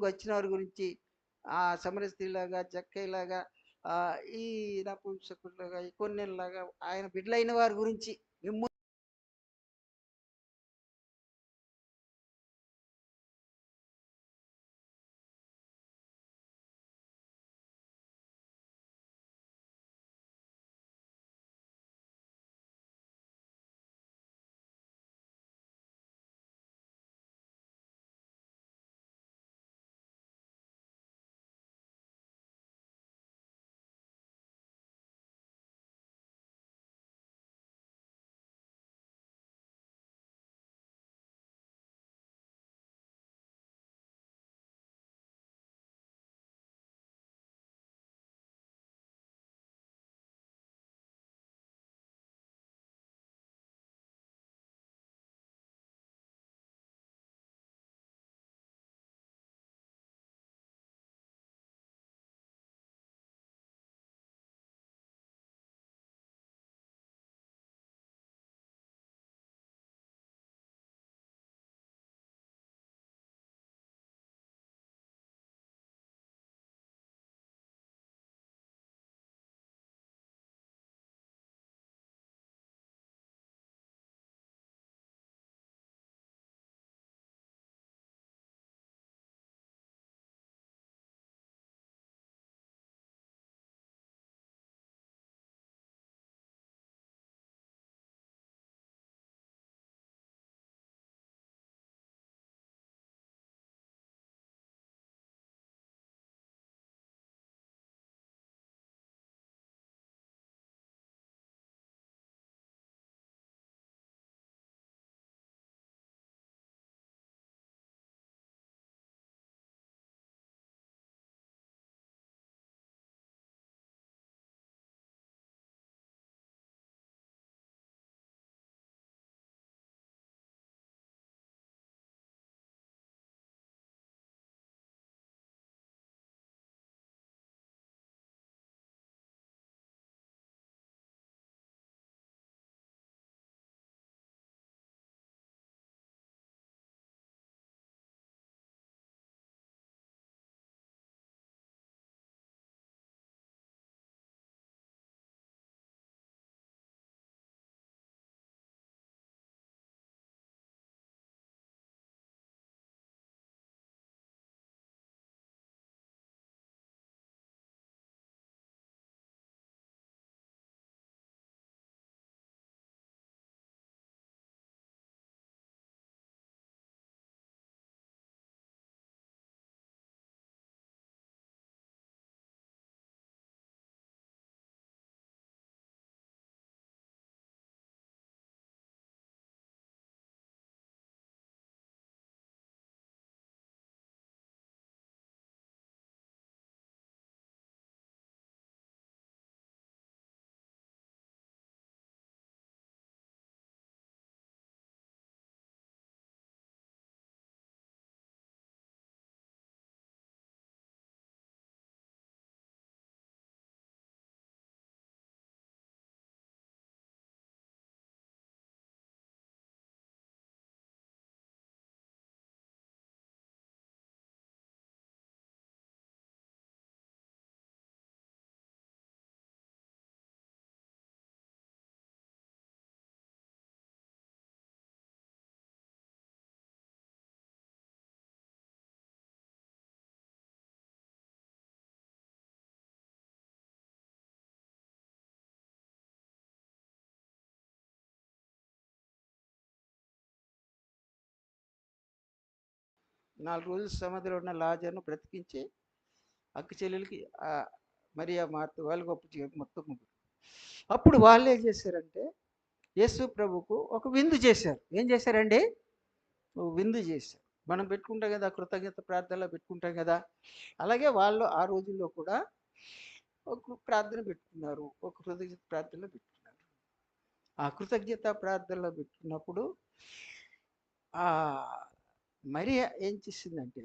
దేవునికి వచ్చిన వారి గురించి సమర స్త్రీలాగా, జక్కయ్యలాగా, ఈ నపుంసకుల్లాగా, ఈ కొన్నేళ్ళలాగా ఆయన బిడ్డలైన వారి గురించి నాలుగు రోజులు సమాధిలో ఉన్న లాజర్ను బ్రతికించి అక్క చెల్లెలకి మరియా మార్త వాళ్ళకి మొత్తం ముగ్గురు. అప్పుడు వాళ్ళు ఏం చేశారంటే యేసు ప్రభుకు ఒక విందు చేశారు. ఏం చేశారండి? విందు చేశారు. మనం పెట్టుకుంటాం కదా, కృతజ్ఞత ప్రార్థనలో పెట్టుకుంటాం కదా, అలాగే వాళ్ళు ఆ రోజుల్లో కూడా ఒక ప్రార్థన పెట్టుకున్నారు. ఒక కృతజ్ఞత ప్రార్థనలో పెట్టుకున్నారు. ఆ కృతజ్ఞత ప్రార్థనలో పెట్టుకున్నప్పుడు మరియా ఏం చేసిందంటే,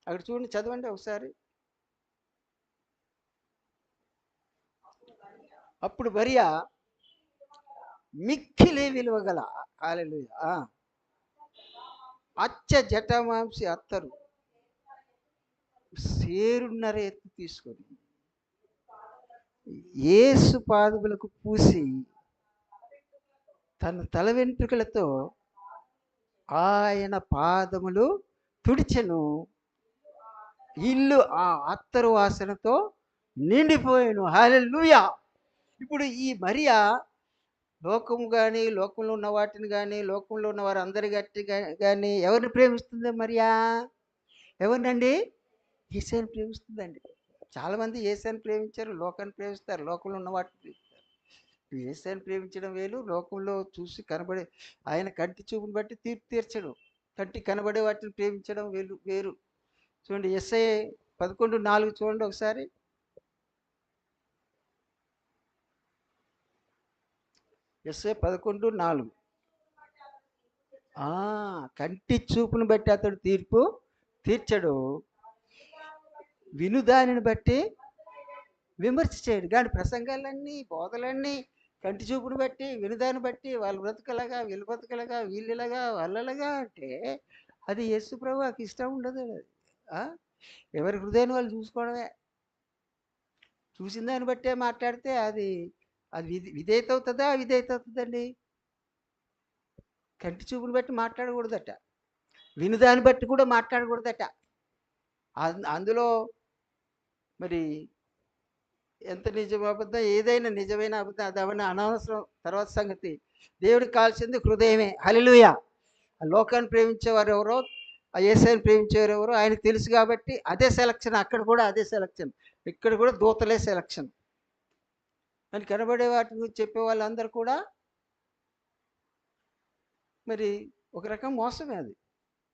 అక్కడ చూడండి, చదవండి ఒకసారి. అప్పుడు మరియా మిక్కిలి విలువ గల హల్లెలూయా అచ్చ జటమాంసి అత్తరు పేరున్నర ఎత్తు తీసుకొని యేసు పాదములకు పూసి తన తల వెంట్రుకలతో ఆయన పాదములు తుడిచెను. ఇల్లు ఆ అత్తరు వాసనతో నిండిపోయాను. హల్లెలూయా. ఇప్పుడు ఈ మరియా లోకము కానీ, లోకంలో ఉన్న వాటిని కానీ, లోకంలో ఉన్న వారు అందరి గట్టి కానీ ఎవరిని ప్రేమిస్తుంది మరియా? ఎవరినండి? యేసయ్యని ప్రేమిస్తుందండి. చాలామంది యేసయ్యని ప్రేమించారు, లోకాన్ని ప్రేమిస్తారు, లోకంలో ఉన్న వాటిని ప్రేమిస్తారు. యేసయ్యని ప్రేమించడం వేలు, లోకంలో చూసి కనబడే ఆయన కంటి చూపుని బట్టి తీర్పు తీర్చడం, కంటి కనబడే వాటిని ప్రేమించడం వేరు. చూడండి యెషయా 11:4 చూడండి ఒకసారి. యెషయా 11:4. కంటి చూపును బట్టి అతడు తీర్పు తీర్చడు, వినుదానిని బట్టి విమర్శ చేయడు. కానీ ప్రసంగాలన్నీ, బోధలన్నీ కంటి చూపును బట్టి, వినుదాన్ని బట్టి వాళ్ళు బ్రతుకలాగా, వీళ్ళు బ్రతుకలాగా, వీళ్ళలాగా, వాళ్ళలాగా అంటే అది యేసు ప్రభువుకి ఇష్టం ఉండదు. ఎవరి హృదయాన్ని వాళ్ళు చూసుకోవడమే. చూసిన దాన్ని బట్టే మాట్లాడితే అది అది విధేయత అవుతుందా, అవిధేయత అవుతుందండి? కంటి చూపుని బట్టి మాట్లాడకూడదట, వినుదాన్ని బట్టి కూడా మాట్లాడకూడదట. అందులో మరి ఎంత నిజం అబద్ధం, ఏదైనా నిజమైన అబద్ధం అది అవన్నీ అనవసరం, తర్వాత సంగతి. దేవుడికి కావాల్సింది హృదయమే. హల్లెలూయా. ఆ లోకాన్ని ప్రేమించేవారు ఎవరో, ఆ యేసయ్యని ప్రేమించేవారు ఎవరో ఆయనకు తెలుసు కాబట్టి అదే సెలక్షన్. అక్కడ కూడా అదే సెలక్షన్, ఇక్కడ కూడా దూతలే సెలక్షన్. అని కనబడే వాటి గురించి చెప్పే వాళ్ళందరూ కూడా మరి ఒక రకం మోసమే అది.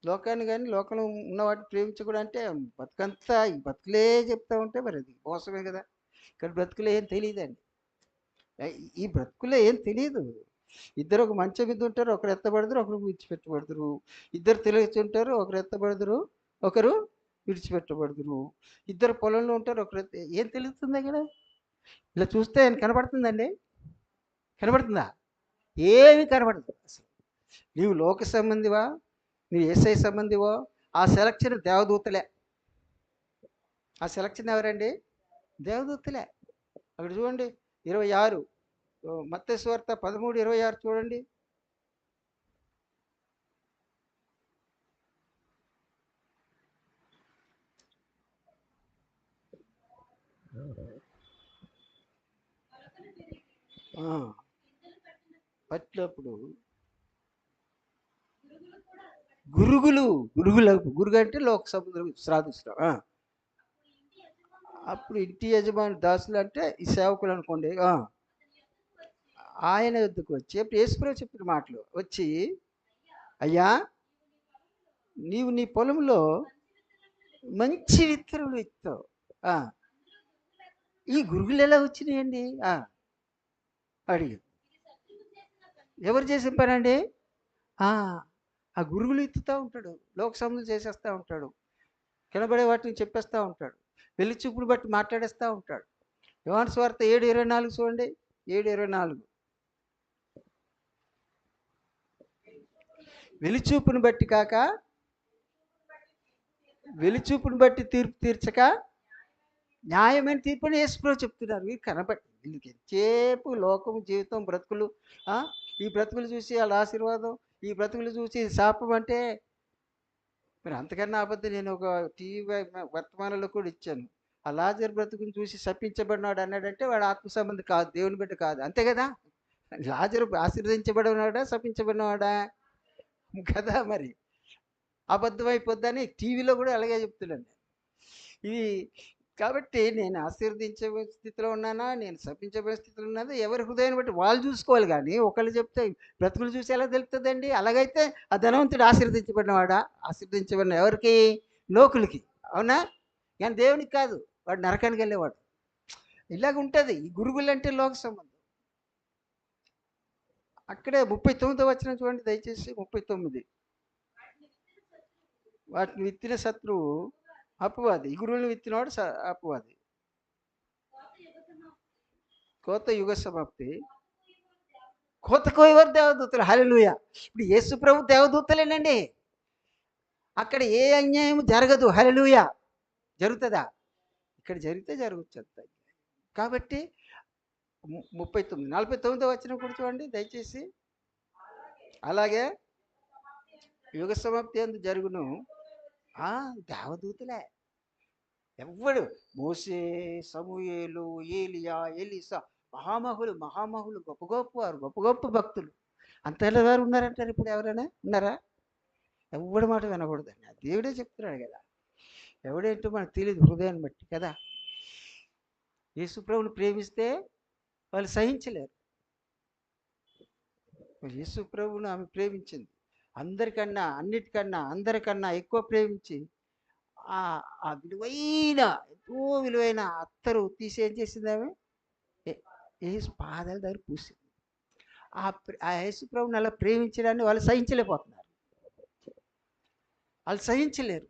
లోకాన్ని కానీ, లోకంలో ఉన్న వాటిని ప్రేమించకూడదు అంటే బతుకంతా ఈ బతుకులే చెప్తా ఉంటే మరి అది మోసమే కదా. ఇక్కడ బ్రతుకులే ఏం తెలియదండి. ఈ బ్రతుకులే ఏం తెలియదు. ఇద్దరు ఒక మంచం మీద ఉంటారు, ఒకరు ఎత్తబడదురు, ఒకరు విడిచిపెట్టబడదురు. ఇద్దరు తిరుగుతుంటారు, ఒకరు ఎత్తబడదురు, ఒకరు విడిచిపెట్టబడదురు. ఇద్దరు పొలంలో ఉంటారు, ఒకరు ఏం తెలుస్తుంది అక్కడ? ఇలా చూస్తే ఆయన కనబడుతుందండి? కనబడుతుందా? ఏమీ కనబడదు అసలు. నీవు లోక సంబంధివా, నీవు యేసయ్య సంబంధివో, ఆ సెలక్షన్ దేవదూతలే. ఆ సెలక్షన్ ఎవరండి? దేవదూతలే. అక్కడ చూడండి 26, మత్తయి సువార్త 13:26 చూడండి. పట్టినప్పుడు గురుగు అంటే లోక సముద్రం శ్రాదిస్తాం. అప్పుడు ఇంటి యజమాని దాసులు అంటే ఈ సేవకులు అనుకోండి. ఆయన యుద్ధకు వచ్చి అప్పుడు యేసుప్రభు చెప్పిన మాటలు వచ్చి, అయ్యా నీవు నీ పొలంలో మంచి విత్తనాలు విత్తావు, ఈ గురుగులు ఎలా వచ్చినాయండి అడిగి. ఎవరు చేసిన పని అండి? ఆ గురుగులు ఎత్తుతూ ఉంటాడు, లోక సముద్రం చేసేస్తూ ఉంటాడు, కనబడే వాటిని చెప్పేస్తూ ఉంటాడు, పెళ్లి చూపులు బట్టి మాట్లాడేస్తూ ఉంటాడు. యోహాను సువార్త 7:24 చూడండి. 7:24. వెలిచూపును బట్టి కాక, వెలిచూపును బట్టి తీర్పు తీర్చక న్యాయమైన తీర్పుని యేసుప్రభు చెప్తున్నారు. వీరు కనబట్టి వీళ్ళకి ఎంతసేపు లోకం, జీవితం, బ్రతుకులు, ఈ బ్రతుకులు చూసి వాళ్ళ ఆశీర్వాదం, ఈ బ్రతుకులు చూసి శాపం అంటే మరి అంతకన్నా అబద్ధం నేను ఒక టీవీ వర్తమానంలో కూడా ఇచ్చాను. ఆ లాజరు బ్రతుకుని చూసి శపించబడినాడు అన్నాడంటే వాడు ఆత్మ సంబంధి కాదు, దేవుని బిడ్డ కాదు. అంతే కదా. లాజరు ఆశీర్వదించబడినాడా, శపించబడినవాడా? కదా. మరి అబద్ధం అయిపోద్దని టీవీలో కూడా అలాగే చెప్తున్నాను. ఇది కాబట్టి నేను ఆశీర్వదించే స్థితిలో ఉన్నానా, నేను శపించబడే స్థితిలో ఉన్నానా, ఎవరి హృదయాన్ని బట్టి వాళ్ళు చూసుకోవాలి. కానీ ఒకళ్ళు చెప్తే బ్రతుకులు చూసి ఎలా తెలుస్తుందండి? అలాగైతే ఆ ధనవంతుడు ఆశీర్వదించబడినవాడా? ఆశీర్వదించబడిన ఎవరికి? లోకులకి. అవునా? కానీ దేవునికి కాదు, వాడు నరకానికి వెళ్ళేవాడు. ఇలాగ ఉంటుంది. ఈ గురుగులు అంటే లోక సంబంధం. అక్కడే 39వ వచనం చూడండి దయచేసి. 39. వాటిని విత్తిన శత్రువు అపవాది, ఈ గురువులను విత్తినవాడు అపవాది. కోత యుగ సమాప్తి, కోత కోయవారు దేవదూతలు. హల్లెలూయా. ఇప్పుడు యేసు ప్రభు దేవదూతలేనండి. అక్కడ ఏ అన్యాయం జరగదు. హల్లెలూయా. జరుగుతుందా? ఇక్కడ జరిగితే జరగచ్చు అంత. కాబట్టి 39 49వ వచనం కూడా చూడండి దయచేసి. అలాగే యుగ సమాప్తి అందు జరుగును. దేవదూతలే, ఎవ్వడు మోసే, సమూయేలు, ఏలియా, ఎలీసా, మహామహులు గొప్ప గొప్పవారు, గొప్ప గొప్ప భక్తులు అంతేలా వారు ఉన్నారంటారు. ఇప్పుడు ఎవరైనా ఉన్నారా? ఎవడి మాట వినకూడదండి. దేవుడే చెప్తున్నాడు కదా. ఎవడేంటో మనకు తెలియదు, హృదయాన్ని బట్టి కదా. యేసుప్రభుని ప్రేమిస్తే వాళ్ళు సహించలేరు. యేసుప్రభుని ఆమె ప్రేమించింది. అందరికన్నా ఎక్కువ ప్రేమించి ఆ విలువైన, ఎంతో విలువైన అత్తరు తీసి ఏం చేసింది ఆమె? యేసు పాదాల దగ్గర పూసింది. ఆ యేసుప్రభుని అలా ప్రేమించడాన్ని వాళ్ళు సహించలేకపోతున్నారు. వాళ్ళు సహించలేరు.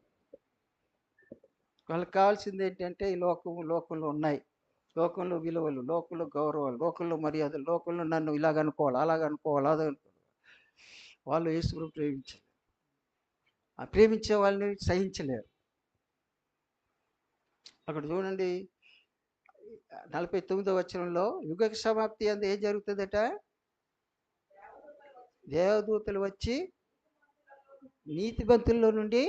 వాళ్ళకి కావాల్సింది ఏంటంటే ఈ లోకంలో ఉన్నాయి, లోకంలో విలువలు, లోకంలో గౌరవాలు, లోకంలో మర్యాదలు, లోకంలో నన్ను ఇలాగనుకోవాలి, అలాగనుకోవాలి, అదనుకోవాలి. వాళ్ళు యేసుప్రభుని ప్రేమించలేరు. ఆ ప్రేమించే వాళ్ళని సహించలేరు. అక్కడ చూడండి 49వ వచనంలో యుగ సమాప్తి అందు ఏం జరుగుతుందట? దేవదూతలు వచ్చి నీతిమంతుల్లో నుండి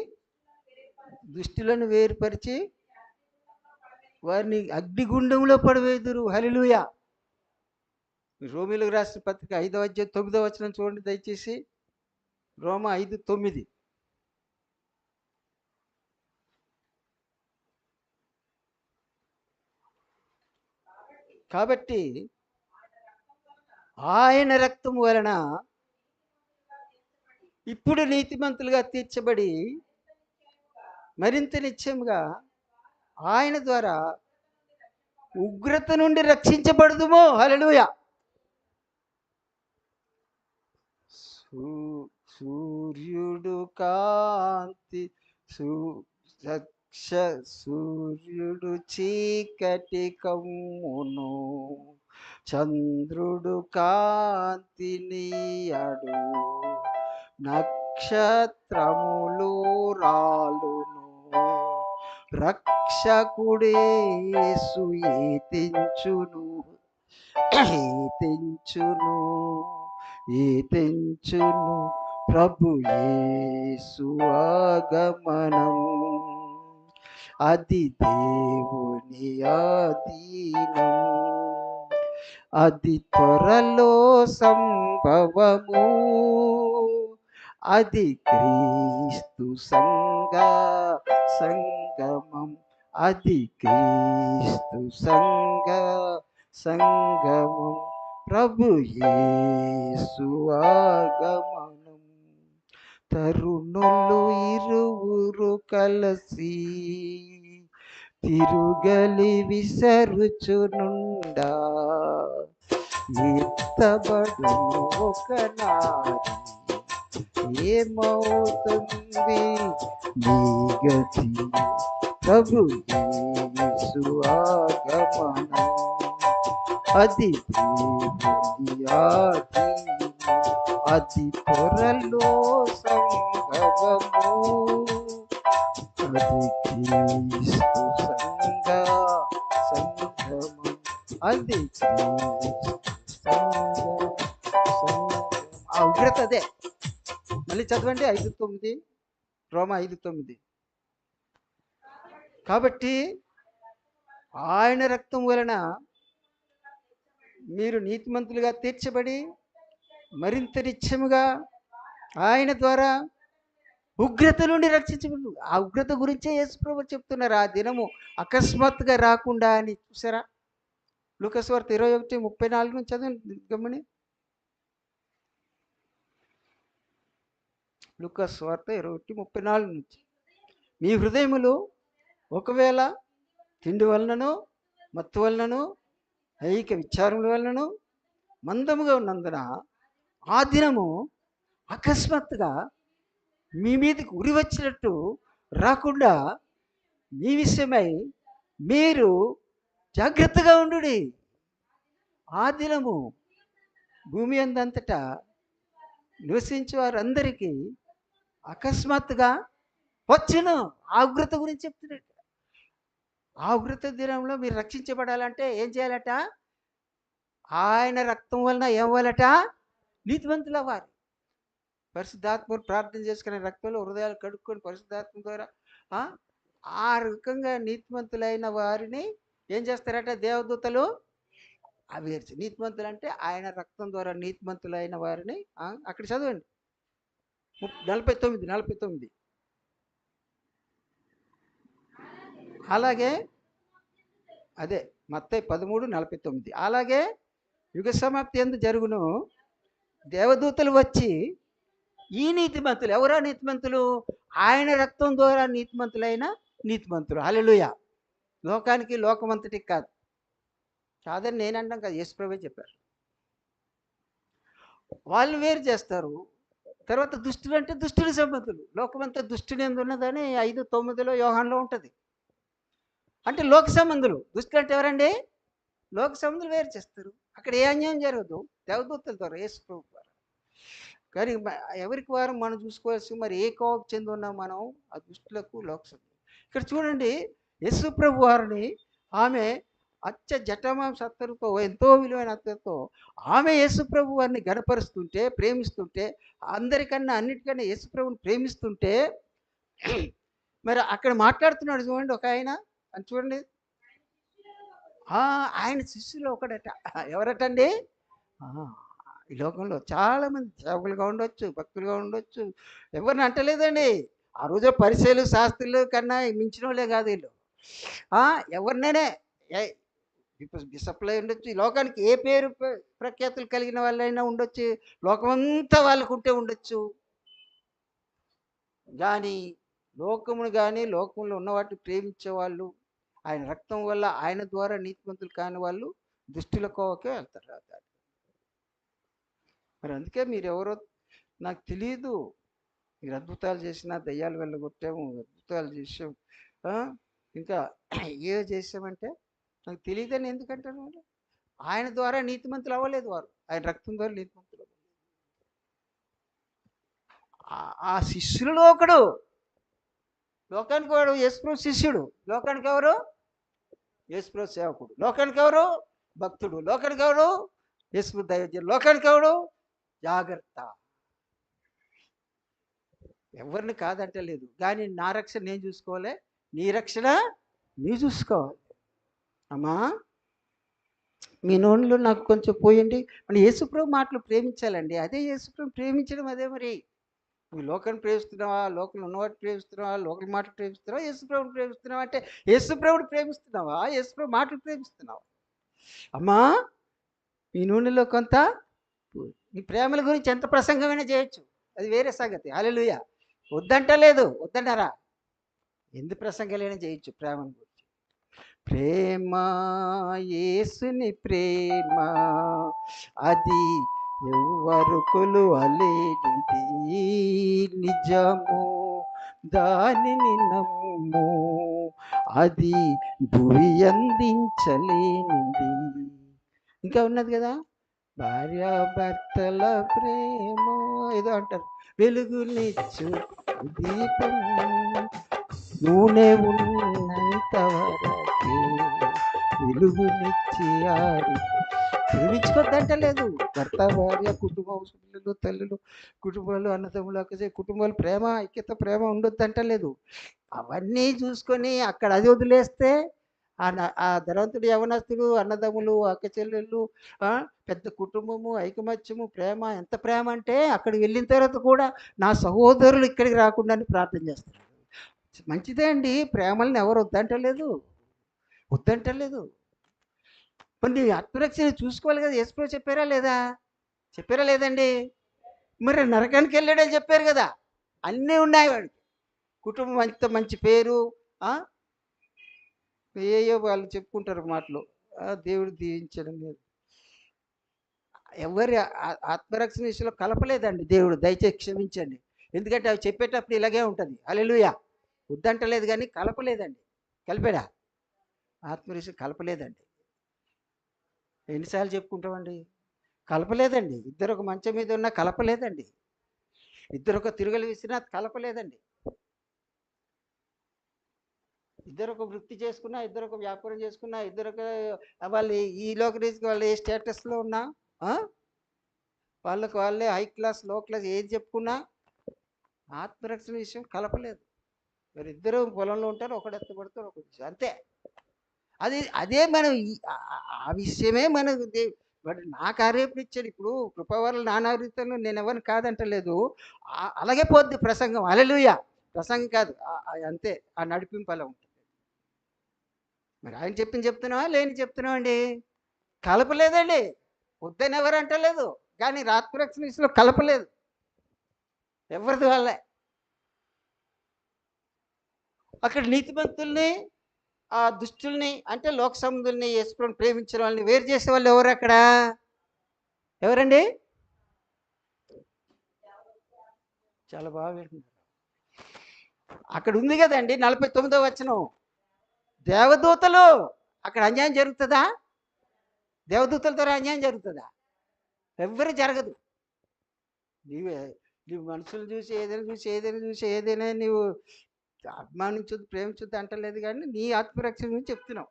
దుష్టులను వేరుపరిచి వారిని అగ్నిగుండంలో పడవేదురు. హల్లెలూయా. రోమీయులకు రాసిన పత్రిక 5వ అధ్యాయం 9వ వచనం చూడండి దయచేసి. రోమా 5:9. కాబట్టి ఆయన రక్తం వలన ఇప్పుడు నీతిమంతులుగా తీర్చబడి మరింత నిశ్చయముగా ఆయన ద్వారా ఉగ్రత నుండి రక్షించబడుదుమో. హల్లెలూయా. సూర్యుడు కాంతి సూర్యుడు చీకటి కమ్మును, చంద్రుడు కాంతినియడు, నక్షత్రములు రాలును, రక్షకుడేసు ఏతించును ప్రభు యేసు ఆగమనం. అది దేవుని ఆధీనం, అది త్వరలో సంభవము, అది క్రీస్తు సంగమం, అది క్రీస్తు సంగమం, ప్రభు యేసు ఆగమనం. తరుణులు ఇరువురు కలసి తిరుగలి విసరుచునుండా, ఎత్తబడును ఒకనాడు, ఏమవుతుంది నీ గతి? ప్రభు యేసు ఆగమనం, అది దేవుని ఆధీనం, అది త్వరలో సంభవము, అది క్రీస్తు సంగమం, అది క్రీస్తు సంగమం. ఆ ఉగ్రత అదే. మళ్ళీ చదవండి 5:9, రోమా 5:9. కాబట్టి ఆయన రక్తం వలన మీరు నీతిమంతులుగా తీర్చబడి మరింత నిత్యముగా ఆయన ద్వారా ఉగ్రత నుండి రక్షించబడు. ఆ ఉగ్రత గురించే యేసుప్రభువు చెప్తున్నారు. ఆ దినము అకస్మాత్తుగా రాకుండా అని. చూసారా? లూకాసు వార్త 21:34 నుంచి చదవండి గమని. లూకాసు వార్త 21:34 నుంచి. మీ హృదయములు ఒకవేళ తిండి వలనను, మత్తు వలనను, ఐక విచారముల వలనను మందముగా ఉన్నందున ఆ దినము అకస్మాత్తుగా మీ మీదకి ఉరి వచ్చినట్టు రాకుండా మీ విషయమై మీరు జాగ్రత్తగా ఉండు. ఆ దినము భూమి అందంతటా నివసించే వారందరికీ అకస్మాత్తుగా వచ్చును. ఆ ఉగ్రత గురించి చెప్తున్నాడు. ఆ ఉగ్రత దినంలో మీరు రక్షించబడాలంటే ఏం చేయాలట? ఆయన రక్తం వలన ఏమవ్వాలట? నీతిమంతులు అవ్వాలి. పరిశుద్ధాత్మను ప్రార్థన చేసుకునే రక్తంలో హృదయాలు కడుక్కొని పరిశుద్ధాత్మ ద్వారా ఆ ఆ రకంగా నీతిమంతులైన వారిని ఏం చేస్తారట దేవదూతలు? వేర్చి నీతిమంతులు అంటే ఆయన రక్తం ద్వారా నీతిమంతులైన వారిని అక్కడ చదవండి 49. అలాగే అదే మత్తయి 13:49. అలాగే యుగ సమాప్తి యందు జరుగును దేవదూతలు వచ్చి ఈ నీతిమంతులు, ఎవరా నీతిమంతులు? ఆయన రక్తం ద్వారా నీతిమంతులైన నీతిమంతులు. హల్లెలూయా. లోకానికి లోకమంతటికి కాదు. కాదని నేను అంటాం కదా, యేసుప్రభువే చెప్పారు. వాళ్ళు వేరు చేస్తారు. తర్వాత దుష్టులు అంటే దుష్టుడి సంబంధులు. లోకమంతా దుష్టుని ఎందు ఉన్నదని 5:9 యోహానులో ఉంటుంది. అంటే లోక సంబంధులు. దుష్టులు అంటే ఎవరండి? లోక సంబంధులు వేరు చేస్తారు. అక్కడ ఏ అన్యాయం జరగదు దేవదూతల ద్వారా, యేసు ప్రభు ద్వారా. కానీ ఎవరికి వారు మనం చూసుకోవాల్సి, మరి ఏ కోవకు చెంది ఉన్నాం మనం? ఆ దుష్టులకు లోక సంబంధులు. ఇక్కడ చూడండి, యేసు ప్రభు వారిని ఆమె జటమాంస అత్తరుతో, ఎంతో విలువైన అత్తరుతో ఆమె యేసుప్రభు వారిని గణపరుస్తుంటే, ప్రేమిస్తుంటే, అందరికన్నా అన్నిటికన్నా యేసుప్రభుని ప్రేమిస్తుంటే, మరి అక్కడ మాట్లాడుతున్నాడు చూడండి ఒక ఆయన, అని చూడండి. ఆయన శిష్యులు ఒకడట. ఎవరటండి? ఈ లోకంలో చాలామంది సేవకులుగా ఉండొచ్చు, భక్తులుగా ఉండొచ్చు, ఎవరిని అంటలేదండి. ఆ రోజు పరిచయలు శాస్త్రులు కన్నా మించిన వాళ్ళే కాదు వీళ్ళు. ఎవరినైనా బిషప్లై ఉండొచ్చు, ఈ లోకానికి ఏ పేరు ప్రఖ్యాతులు కలిగిన వాళ్ళైనా ఉండొచ్చు, లోకమంతా వాళ్ళకు ఉంటే ఉండొచ్చు. కానీ లోకమును కానీ లోకంలో ఉన్న వాటిని ప్రేమించే వాళ్ళు, ఆయన రక్తం వల్ల ఆయన ద్వారా నీతిమంతులు కాని వాళ్ళు దుష్టుల కోవకే వెళ్తారు. మరి అందుకే మీరెవరో నాకు తెలియదు, మీరు అద్భుతాలు చేసినా, దయ్యాలు వెళ్ళగొట్టాము, అద్భుతాలు చేసాం, ఇంకా ఏదో చేసామంటే నాకు తెలియదని ఎందుకంటారు? ఆయన ద్వారా నీతిమంతులు అవ్వలేదు వారు, ఆయన రక్తం ద్వారా నీతిమంతులు. ఆ శిష్యులలో ఒకడు, లోకానికి వాడు యేసుప్రభు శిష్యుడు, లోకానికి ఎవరు? యేసుప్రభు సేవకుడు, లోకానికి ఎవరు? భక్తుడు, లోకానికి ఎవరు? యేసుప్రభు దైవజనుడు, లోకానికి ఎవరు? జాగ్రత్త. ఎవరిని కాదంటలేదు, కానీ నా రక్షణ నేను చూసుకోవాలి, నీ రక్షణ నీ చూసుకోవాలి. అమ్మా, మీ నోళ్ళు నాకు కొంచెం పోయండి. మన యేసుప్రభు మాటలు ప్రేమించాలండి. అదే యేసుప్రభు ప్రేమించడం. అదే మరి నువ్వు లోకాన్ని ప్రేమిస్తున్నావా, లోకంలో ఉన్నవాటిని ప్రేమిస్తున్నావా, లోకల మాటలు ప్రేమిస్తున్నావా, యేసుప్రభుని ప్రేమిస్తున్నావా? అంటే యేసుప్రభుని ప్రేమిస్తున్నావా, యేసుప్రభు మాటలు ప్రేమిస్తున్నావా? అమ్మా, మీ నూనెలో కొంత నీ ప్రేమల గురించి ఎంత ప్రసంగమైనా చేయొచ్చు, అది వేరే సంగతి. హల్లెలూయా. వద్దంటలేదు, వద్దన్నారా? ఎందు ప్రసంగాలైనా చేయొచ్చు ప్రేమను గురించి. ప్రేమ, యేసుని ప్రేమ, అది ఎవ్వరు కొలువలేనిది, నిజము దానిని నమ్ము, అది భూమి అందించలేనిది. ఇంకా ఉన్నది కదా, భార్యాభర్తల ప్రేమ ఏదో అంటారు, వెలుగునిచ్చు దీపం, నూనె ఉన్నంత వరకే వెలుగునిచ్చి ప్రేమించుకోద్దంటలేదు. భర్త, భార్య, కుటుంబం, పిల్లలు, తల్లులు, కుటుంబాలు, అన్నదమ్ములు, అక్కజే కుటుంబాలు, ప్రేమ, ఐక్యత, ప్రేమ ఉండొద్దంటలేదు. అవన్నీ చూసుకొని అక్కడ అది వదిలేస్తే ఆ ధనవంతుడు, యవనస్తుడు, అన్నదమ్ములు, అక్క చెల్లెళ్ళు, పెద్ద కుటుంబము, ఐకమత్యము, ప్రేమ, ఎంత ప్రేమ అంటే అక్కడికి వెళ్ళిన తర్వాత కూడా నా సహోదరులు ఇక్కడికి రాకుండా అని ప్రార్థన చేస్తారు. మంచిదే అండి, ప్రేమలను ఎవరు వద్దంటలేదు, వద్దంటలేదు. కొన్ని ఆత్మరక్షణ చూసుకోవాలి కదా. యేసుప్రభు చెప్పారా లేదా? చెప్పారా లేదండి? మరి నరకానికి వెళ్ళాడని చెప్పారు కదా. అన్నీ ఉన్నాయి వాడికి, కుటుంబం అంత మంచి పేరు, ఏయో వాళ్ళు చెప్పుకుంటారు మాటలు, దేవుడు దీవించడం లేదు. ఎవరి ఆత్మరక్షణ విషయంలో కలపలేదండి దేవుడు, దయచేసి క్షమించండి. ఎందుకంటే అవి చెప్పేటప్పుడు ఇలాగే ఉంటుంది. హల్లెలూయా. వద్దంటలేదు కానీ కలపలేదండి. కలిపాడా? ఆత్మరక్షణ కలపలేదండి. ఎన్నిసార్లు చెప్పుకుంటామండి? కలపలేదండి. ఇద్దరు ఒక మంచం మీద ఉన్నా కలపలేదండి. ఇద్దరు ఒక తిరుగులు విసిరినా కలపలేదండి. ఇద్దరు ఒక వృత్తి చేసుకున్నా, ఇద్దరు ఒక వ్యాపారం చేసుకున్నా, ఇద్దరు ఒక వాళ్ళు ఈ లోకరీతికి వాళ్ళు ఏ స్టేటస్లో ఉన్నా, వాళ్ళకి వాళ్ళే హై క్లాస్ లో క్లాస్ ఏది చెప్పుకున్నా ఆత్మరక్షణ విషయం కలపలేదు. మరి ఇద్దరు పొలంలో ఉంటారు, ఒకడు ఎత్తబడతారు, ఒకటి అంతే. అదే మనం ఆ విషయమే మనకు బట్ నాకు ఆరేపనిచ్చాడు. ఇప్పుడు కృపవరలు నానారీతంలో నేను ఎవరిని కాదంటలేదు. అలాగే పోద్ది ప్రసంగం. హల్లెలూయా. ప్రసంగం కాదు, అంతే. ఆ నడిపింపు అలా ఉంటుంది. మరి ఆయన చెప్తున్నావా లేని చెప్తున్నావా అండి? కలపలేదండి. వద్దని ఎవరు అంటలేదు, కానీ ఆత్మరక్షణ విషయంలో కలపలేదు ఎవరిది వాళ్ళే. అక్కడ నీతిమంతుల్ని ఆ దుష్టుల్ని అంటే లోక సంబంధుల్ని యేసుప్రభుని ప్రేమించిన వాళ్ళని వేరు చేసే వాళ్ళు ఎవరు అక్కడ? ఎవరండి? చాలా బాగా వింటున్నారు. అక్కడ ఉంది కదండి 49వ వచనం. దేవదూతలు. అక్కడ అన్యాయం జరుగుతుందా? దేవదూతల ద్వారా అన్యాయం జరుగుతుందా? ఎవ్వరు జరగదు. నీవు మనుషులు చూసి ఏదైనా నీవు అభిమానించొద్దు, ప్రేమించొద్దు అంటలేదు, కానీ నీ ఆత్మరక్షణ గురించి చెప్తున్నావు.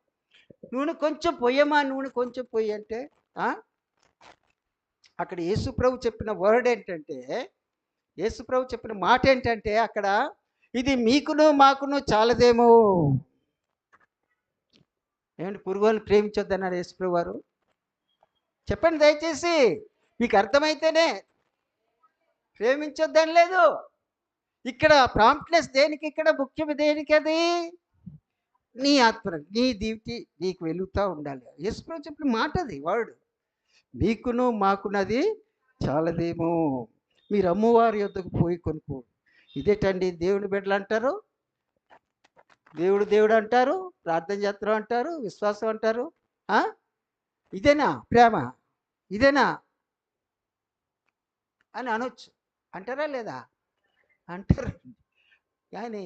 నూనె కొంచెం పొయ్యమా, నూనె కొంచెం పొయ్యి అంటే అక్కడ యేసుప్రభు చెప్పిన వర్డ్ ఏంటంటే, యేసుప్రభు చెప్పిన మాట ఏంటంటే అక్కడ, ఇది మీకును మాకును చాలదేమో. ఏమంటే పురుగులను ప్రేమించొద్దన్నారు యేసుప్రభు వారు? చెప్పండి దయచేసి, మీకు అర్థమైతేనే. ప్రేమించొద్దని లేదు. ఇక్కడ ప్రాంప్ట్నెస్ దేనికి? ఇక్కడ ముఖ్యం దేనికి? అది నీ ఆత్మ, నీ డ్యూటీ నీకు వెలుగుతూ ఉండాలి. యేసుప్రభు చెప్పిన మాట అది వర్డ్. మీకును మాకున్నది చాలదేమో, మీరు అమ్మవారి యొద్దకు పోయి కొనుక్కో. ఇదేటండి దేవుని బిడ్డలు అంటారు, దేవుడు అంటారు, ప్రార్థన చేస్తారు అంటారు, విశ్వాసం అంటారు. ఇదేనా ప్రేమ? ఇదేనా అని అనొచ్చు. అంటారా లేదా? అంటారు. కానీ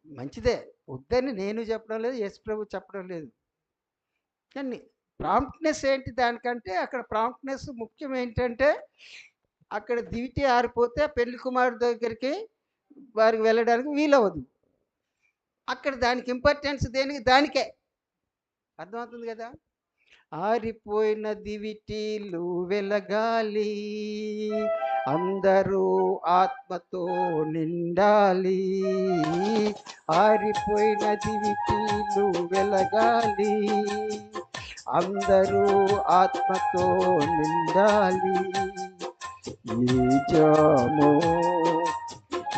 మంచిదే, వద్దని నేను చెప్పడం లేదు, యేసుప్రభు చెప్పడం లేదు. కానీ ప్రాంప్ట్నెస్ ఏంటి దానికంటే, అక్కడ ప్రాంప్ట్నెస్ ముఖ్యం ఏంటంటే, అక్కడ దివిటి ఆరిపోతే పెళ్లి కుమారుడు దగ్గరికి వారికి వెళ్ళడానికి వీలవదు. అక్కడ దానికి ఇంపార్టెన్స్ దేనికి? దానికే. అర్థమవుతుంది కదా? ఆరిపోయిన దివిటీలు వెలగాలి, అందరూ ఆత్మతో నిండాలి. ఆరిపోయిన దివిటీలు వెలగాలి, అందరూ ఆత్మతో నిండాలి. ఈ జామో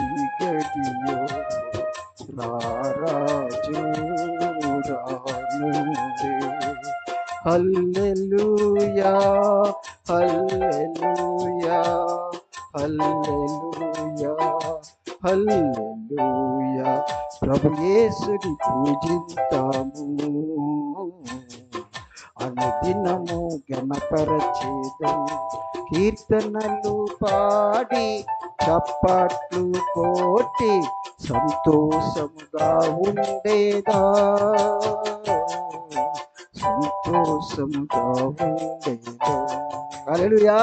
ఈ గడియో రారాజు రానుందే. హల్లెలూయా హల్లెలూయా హల్లెలూయా హల్లెలూయా. ప్రభు యేసుని పూజింతాము, అనుదినము గణపరచేదము. కీర్తనలు పాడి చప్పట్లు కోటి సంతోషముగా ఉండేదా, సంతోషముగా ఉండేదా. హల్లెలూయా.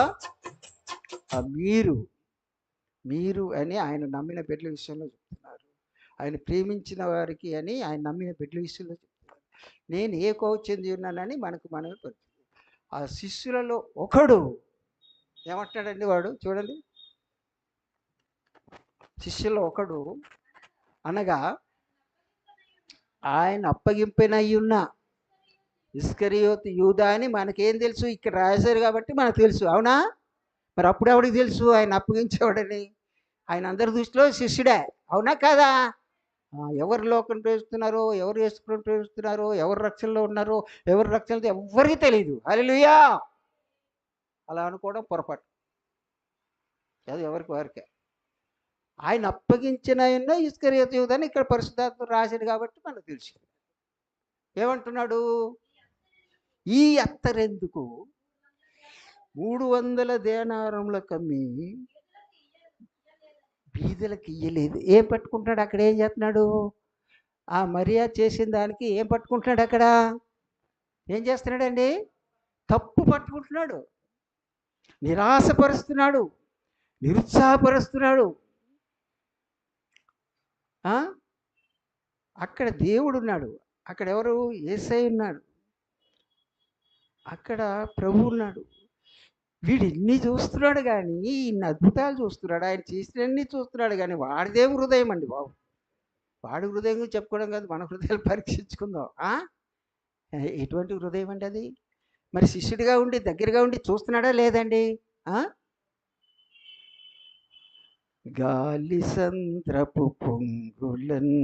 మీరు అని ఆయన నమ్మిన బిడ్డల విషయంలో చెప్తున్నారు. ఆయన ప్రేమించిన వారికి అని ఆయన నమ్మిన బిడ్డల విషయంలో చెప్తున్నారు. నేను ఏ కోవ చెంది ఉన్నానని మనకు మనమే పరిస్థితి. ఆ శిష్యులలో ఒకడు ఏమంటాడండి? వాడు చూడండి, శిష్యులో ఒకడు అనగా ఆయన అప్పగింపినయ్యున్న ఇస్కరియోతు యూదా అని మనకేం తెలుసు? ఇక్కడ రాశారు కాబట్టి మనకు తెలుసు, అవునా? మరి అప్పుడు ఎవడికి తెలుసు ఆయన అప్పగించేవాడని? ఆయన అందరి దృష్టిలో శిష్యుడే, అవునా కాదా? ఎవరు లోకం ప్రేమిస్తున్నారో, ఎవరు యేసుప్రభుని ప్రేమిస్తున్నారో, ఎవరు రక్షణలో ఉన్నారో, ఎవరు రక్షణలో ఎవరికి తెలియదు. హల్లెలూయా. అలా అనుకోవడం పొరపాటు. అది ఎవరికి వారికే. ఆయన అప్పగించిన ఇస్కరియోతు యూదాని ఇక్కడ పరిశుద్ధాత్మ రాశాడు కాబట్టి మనకు తెలుసు. ఏమంటున్నాడు? ఈ అత్తరెందుకు 300 దేనారములకు అమ్మి బీదలకు ఇయ్యలేదు. ఏం పట్టుకుంటున్నాడు అక్కడ? ఏం చేస్తున్నాడు? ఆ మరియా చేసిన దానికి ఏం పట్టుకుంటున్నాడు అక్కడ? ఏం చేస్తున్నాడండి? తప్పు పట్టుకుంటున్నాడు, నిరాశపరుస్తున్నాడు, నిరుత్సాహపరుస్తున్నాడు. అక్కడ దేవుడు ఉన్నాడు, అక్కడ ఎవరు? యేసయ్య ఉన్నాడు, అక్కడ ప్రభు ఉన్నాడు. వీడు ఇన్ని చూస్తున్నాడు కానీ, ఇన్ని అద్భుతాలు చూస్తున్నాడు, ఆయన చేసినన్ని చూస్తున్నాడు కానీ, వాడిదేం హృదయం అండి బాబు. వాడి హృదయం గురించి చెప్పుకోవడం కాదు, మన హృదయాలు పరీక్షించుకుందాం. ఎటువంటి హృదయం అండి అది? మరి శిష్యుడిగా ఉండి దగ్గరగా ఉండి చూస్తున్నాడా లేదండి? గాలి సంద్రపు పొంగులన్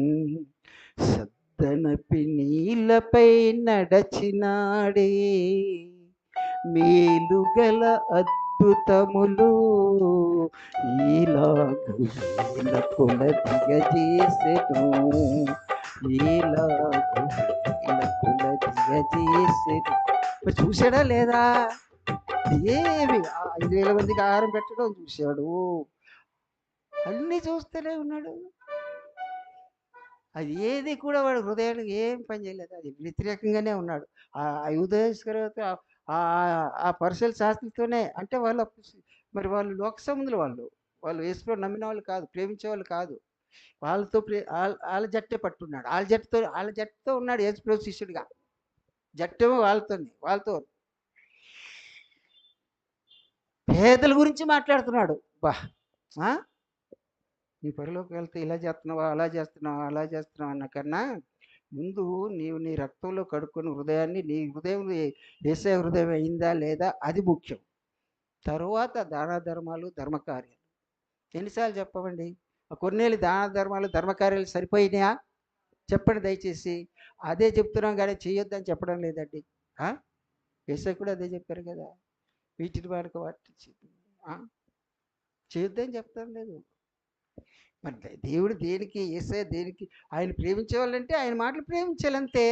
సద్దనపి నీళ్ళపై నడచినాడే, మేలుగల అద్భుతములు ఈలాగు వేలకుల దిగజేసెను, ఈలాగు వేలకుల దిగజేసెను. మరి చూశాడా లేదా? ఏమి 5,000 మందికి ఆహారం పెట్టడం చూశాడు, అన్నీ చూస్తూనే ఉన్నాడు. అది ఏది కూడా వాడు హృదయానికి ఏం పని చేయలేదు, అది వ్యతిరేకంగానే ఉన్నాడు. ఆ యూదేస్కరియోతు ఆ పరిసల శాస్త్రులతోనే, అంటే వాళ్ళు మరి వాళ్ళు లోక సంబంధులు, వాళ్ళు యేసుప్రభువు నమ్మిన వాళ్ళు కాదు, ప్రేమించే వాళ్ళు కాదు. వాళ్ళతో వాళ్ళ జట్టే పట్టున్నాడు, వాళ్ళ జట్టుతో ఉన్నాడు యేసుప్రభు శిష్యుడిగా. జట్టేమో వాళ్ళతో పేదల గురించి మాట్లాడుతున్నాడు. బా నీ పరలోకి వెళ్తే ఇలా చేస్తున్నావా, అలా చేస్తున్నావా అన్న కన్నా, ముందు నీవు నీ రక్తంలో కడుక్కొని హృదయాన్ని, నీ హృదయం యేసయ్య హృదయం అయిందా లేదా అది ముఖ్యం. తరువాత దాన ధర్మాలు, ధర్మకార్యాలు. ఎన్నిసార్లు చెప్పమండి? కొన్నేళ్ళు దాన ధర్మాలు, ధర్మకార్యాలు సరిపోయినాయా? చెప్పండి దయచేసి. అదే చెప్తున్నాం కానీ చేయొద్దని చెప్పడం లేదండి. యేసయ్య కూడా అదే చెప్పారు కదా, వీటిని వాటి చేయొద్దని చెప్తాం లేదు. మరి దేవుడు దేనికి, యేసయ్య దేనికి, ఆయన ప్రేమించే వాళ్ళంటే ఆయన మాటలు ప్రేమించాలంతే.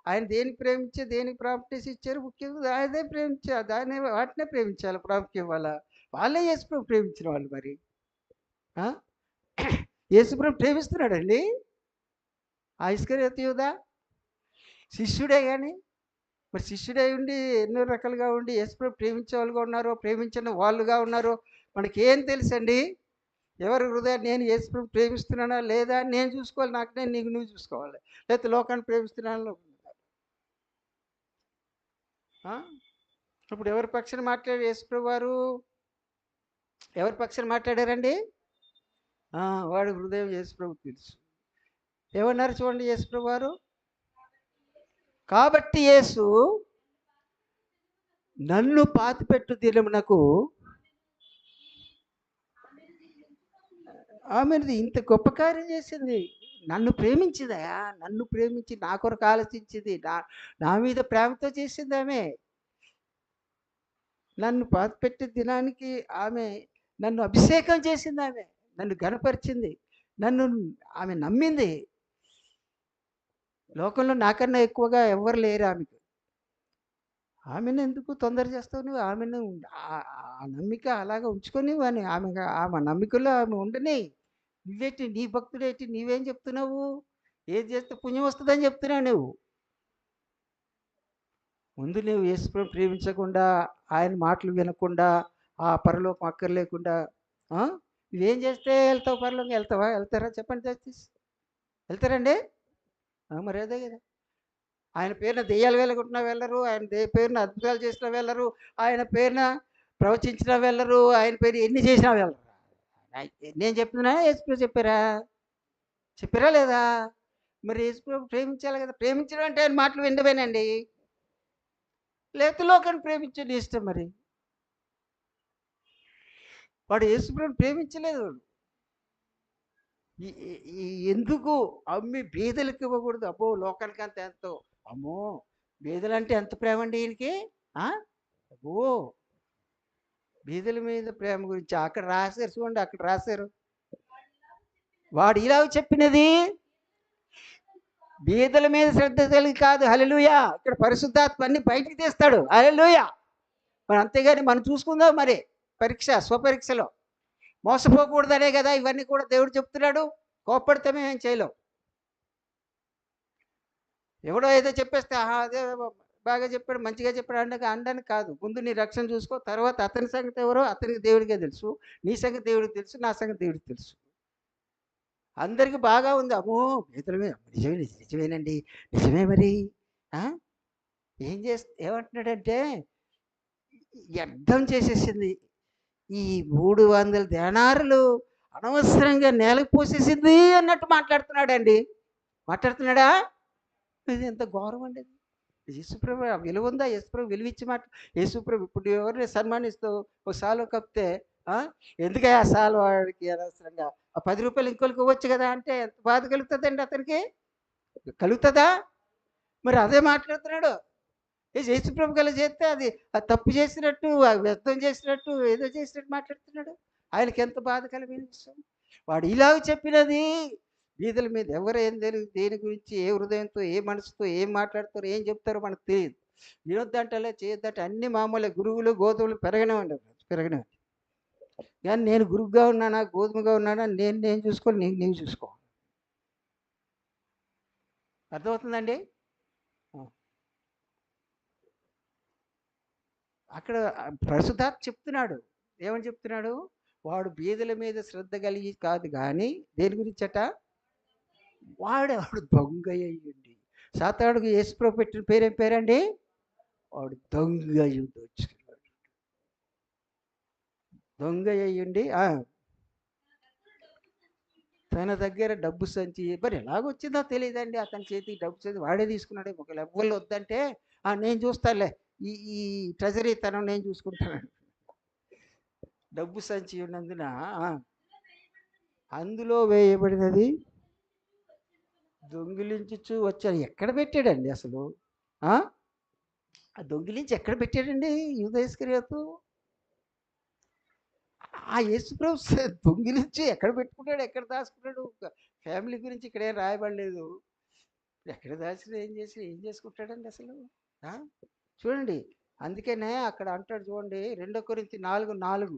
ఆయన దేనికి దేనికి ప్రాముఖ్యత ఇచ్చారు? ముఖ్యంగా అదే ప్రేమించాలి, వాటినే ప్రేమించాలి, ప్రాముఖ్యం ఇవ్వాలా. వాళ్ళే యేసుప్రభు ప్రేమించిన వాళ్ళు. మరి యేసుప్రభు ప్రేమిస్తున్నాడండి. ఆ ఇస్కరియోతు యూదా శిష్యుడే కానీ, మరి శిష్యుడై ఉండి ఎన్నో రకాలుగా ఉండి యేసుప్రభు ప్రేమించే వాళ్ళుగా ఉన్నారో, ప్రేమించిన వాళ్ళుగా ఉన్నారో మనకేం తెలుసండి? ఎవరి హృదయాన్ని, నేను యేసుప్రభుని ప్రేమిస్తున్నానా లేదా నేను చూసుకోవాలి, నాకు నేను, నీకు నువ్వు చూసుకోవాలి. లేకపోతే లోకాన్ని ప్రేమిస్తున్నాను. ఇప్పుడు ఎవరి పక్షాన మాట్లాడారు యేసుప్రభు వారు? ఎవరి పక్షాన మాట్లాడారండి? వాడి హృదయం యేసుప్రభుకు తెలుసు. ఏమన్నారు చూడండి యేసుప్రభు వారు? కాబట్టి యేసు నన్ను పాతిపెట్టు దినమునకు ఆమెది ఇంత గొప్ప కార్యం చేసింది. నన్ను ప్రేమించిందయా, నన్ను ప్రేమించి నా కొరకు ఆలోచించింది, నా మీద ప్రేమతో చేసింది ఆమె. నన్ను పాతిపెట్టే దినానికి ఆమె నన్ను అభిషేకం చేసింది, ఆమె నన్ను ఘనపరిచింది, ఆమె నమ్మింది. లోకంలో నాకన్నా ఎక్కువగా ఎవరు లేరు ఆమెకు. ఆమెను ఎందుకు తొందర చేస్తావు నువ్వు? ఆమెను ఆ నమ్మిక అలాగా ఉంచుకొని ఆమె నమ్మికలో ఆమె ఉండని. నువ్వేంటి, నీ భక్తుడేంటి, నీవేం చెప్తున్నావు? ఏది చేస్తే పుణ్యం వస్తుందని చెప్తున్నావు నువ్వు. ముందు నువ్వు యేసుప్రభుని ప్రేమించకుండా, ఆయన మాటలు వినకుండా, ఆ పరలోకం అక్కర్లేకుండా నువ్వేం చేస్తే వెళ్తావు పరలోకం? వెళ్తారా చెప్పండి దయచేసి. వెళ్తారండి? మరి అదే కదా, ఆయన పేరున దెయ్యాలు వెళ్ళగొట్టినా వెళ్ళరు, ఆయన పేరున అద్భుతాలు చేసినా వెళ్ళరు, ఆయన పేరున ప్రవచించినా వెళ్ళరు, ఆయన పేరు ఎన్ని చేసినా వెళ్ళరు. నేను చెప్తున్నా, యేసుప్రభు చెప్పారా లేదా? మరి యేసుప్రభు ప్రేమించాలి కదా. ప్రేమించడం అంటే ఆయన మాటలు వినడమేనండి. లేకపోతే లోకాన్ని ప్రేమించండి ఇష్టం. మరి వాడు యేసుప్రభుని ప్రేమించలేదు. ఎందుకు అమ్మి బీదలకు ఇవ్వకూడదు? అబ్బో లోకానికి అంత ఎంతో, అమ్మో బీదలంటే ఎంత ప్రేమ అండి ఈయనకి. అబ్బో బీదల మీద ప్రేమ గురించి అక్కడ రాశారు చూడండి, అక్కడ రాశారు. వాడు ఇలా చెప్పినది బీదల మీద శ్రద్ధ కలిగి కాదు. హల్లెలూయా. ఇక్కడ పరిశుద్ధాత్మ అన్ని బయటికి తీస్తాడు. హల్లెలూయా. మరి అంతేగాని మనం చూసుకుందాం. మరి స్వపరీక్షలో మోసపోకూడదనే కదా ఇవన్నీ కూడా దేవుడు చెప్తున్నాడు. కోప్పడితే మేమేం చేయలేం. ఎవడో ఏదో చెప్పేస్తే అదే బాగా చెప్పాడు, మంచిగా చెప్పాడు అనడానికి కాదు. ముందు నీ రక్షణ చూసుకో, తర్వాత అతని సంగతి ఎవరో అతనికి దేవుడికే తెలుసు, నీ సంగతి దేవుడికి తెలుసు, నా సంగతి దేవుడికి తెలుసు. అందరికి బాగా ఉంది. అమ్మో! నిజమే, నిజమే, నిజమేనండి, నిజమే మరి. ఆ! ఏమంటున్నాడంటే వ్యర్థం చేసేసింది. ఈ 300 దేనారులు అనవసరంగా నేలకు పోసేసింది అన్నట్టు మాట్లాడుతున్నాడండి. మాట్లాడుతున్నాడా? ఇది ఎంత ఘోరం అండి ఇది. యేసుప్రభు విలువ ఉందా? యేసుప్రభు విలువిచ్చి యేసుప్రభు ఇప్పుడు ఎవరిని సన్మానిస్తూ ఒక సాల్వ కప్పితే ఎందుకయ్యా ఆ సాల్వ వాడికి అనవసరంగా ఆ ₹10 ఇంకోళ్ళకి ఇవ్వచ్చు కదా అంటే ఎంత బాధ కలుగుతుందండి అతనికి? కలుగుతుందా? మరి అదే మాట్లాడుతున్నాడు. యేసుప్రభు గల చేస్తే అది తప్పు చేసినట్టు, వ్యర్థం చేసినట్టు, ఏదో చేసినట్టు మాట్లాడుతున్నాడు. ఆయనకి ఎంత బాధ కలిగిన విషయం. వాడు ఇలాగ చెప్పినది బీదల మీద ఎవరు ఏం తెలియదు, దేని గురించి ఏ హృదయంతో, ఏ మనసుతో ఏం మాట్లాడతారో, ఏం చెప్తారో మనకు తెలియదు. వినొద్దంటలే, చేయొద్దంటే అన్ని మామూలే. గురువులు గోధుమలు పెరగనివ్వండి, పెరగనివ్వండి. కానీ నేను గురువుగా ఉన్నానా, గోధుమగా ఉన్నానా, నేను చూసుకోవాలి, నీవు చూసుకో. అర్థమవుతుందండి? అక్కడ పరిశుద్ధాత్మ చెప్తున్నాడు. ఏమని చెప్తున్నాడు? వాడు బీదల మీద శ్రద్ధ కలిగి కాదు కానీ దేని గురించట? వాడు దొంగ అయ్యుండి. సాతానుడికి యేసుప్రభు పెట్టిన పేరేం పేరండి? వాడు దొంగ అయ్యుండి వచ్చుకున్నాడు. దొంగ అయ్యుండి తన దగ్గర డబ్బు సంచి మరి ఎలాగొచ్చిందో తెలియదండి. అతని చేతికి డబ్బు సంచి వాడే తీసుకున్నాడు. ఒకవేళ ఎవ్వరు వద్దంటే నేను చూస్తానులే, ఈ ఈ ట్రెజరీ తనం నేను చూసుకుంటాను. డబ్బు సంచి ఉన్నందున అందులో వేయబడినది దొంగిలించుచు వచ్చాడు. ఎక్కడ పెట్టాడండి అసలు? ఆ దొంగిలించి ఎక్కడ పెట్టాడండి యూదా ఇస్కరియోతు? ఆ యేసుప్రభు దొంగిలించి ఎక్కడ పెట్టుకున్నాడు, ఎక్కడ దాచుకున్నాడు? ఫ్యామిలీ గురించి ఇక్కడ ఏం రాయబడలేదు. ఎక్కడ దాచిన ఏం చేసుకుంటాడండి అసలు? చూడండి, అందుకనే అక్కడ అంటాడు చూడండి, 2 కొరింథీ 4:4.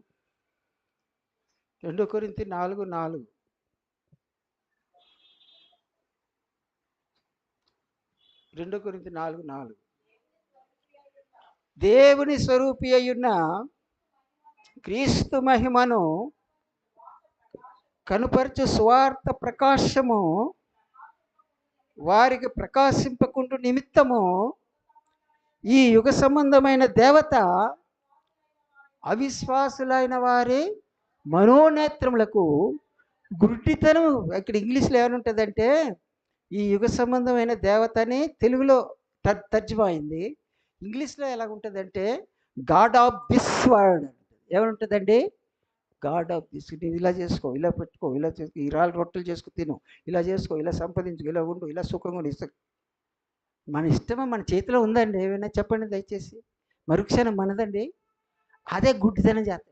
2 కొరింథీ 4:4. దేవుని స్వరూపి అయ్యున్న క్రీస్తు మహిమను కనుపరచు స్వార్థ ప్రకాశము వారికి ప్రకాశింపకుండు నిమిత్తము ఈ యుగ సంబంధమైన దేవత అవిశ్వాసులైన వారి మనోనేత్రములకు గుడ్డితనం. ఇక్కడ ఇంగ్లీష్లో ఏమనుంటుందంటే ఈ యుగ సంబంధమైన దేవతని తెలుగులో తర్జుమా అయింది. ఇంగ్లీష్లో ఎలాగుంటుందంటే గాడ్ ఆఫ్ దిస్ వరల్డ్. ఏమనుంటుందండి? God of this. ఇలా చేసుకో, ఇలా పెట్టుకో, ఇలా చేసుకో, ఈ రాళ్ళు రొట్టెలు చేసుకు తిను, ఇలా చేసుకో, ఇలా సంపాదించు, ఇలా ఉండు, ఇలా సుఖంగా ఇస్తా. మన ఇష్టమా? మన చేతిలో ఉందండి ఏమైనా? చెప్పండి దయచేసి. మరుక్షణం మనదండి. అదే గుడ్డితనం చేస్తాడు.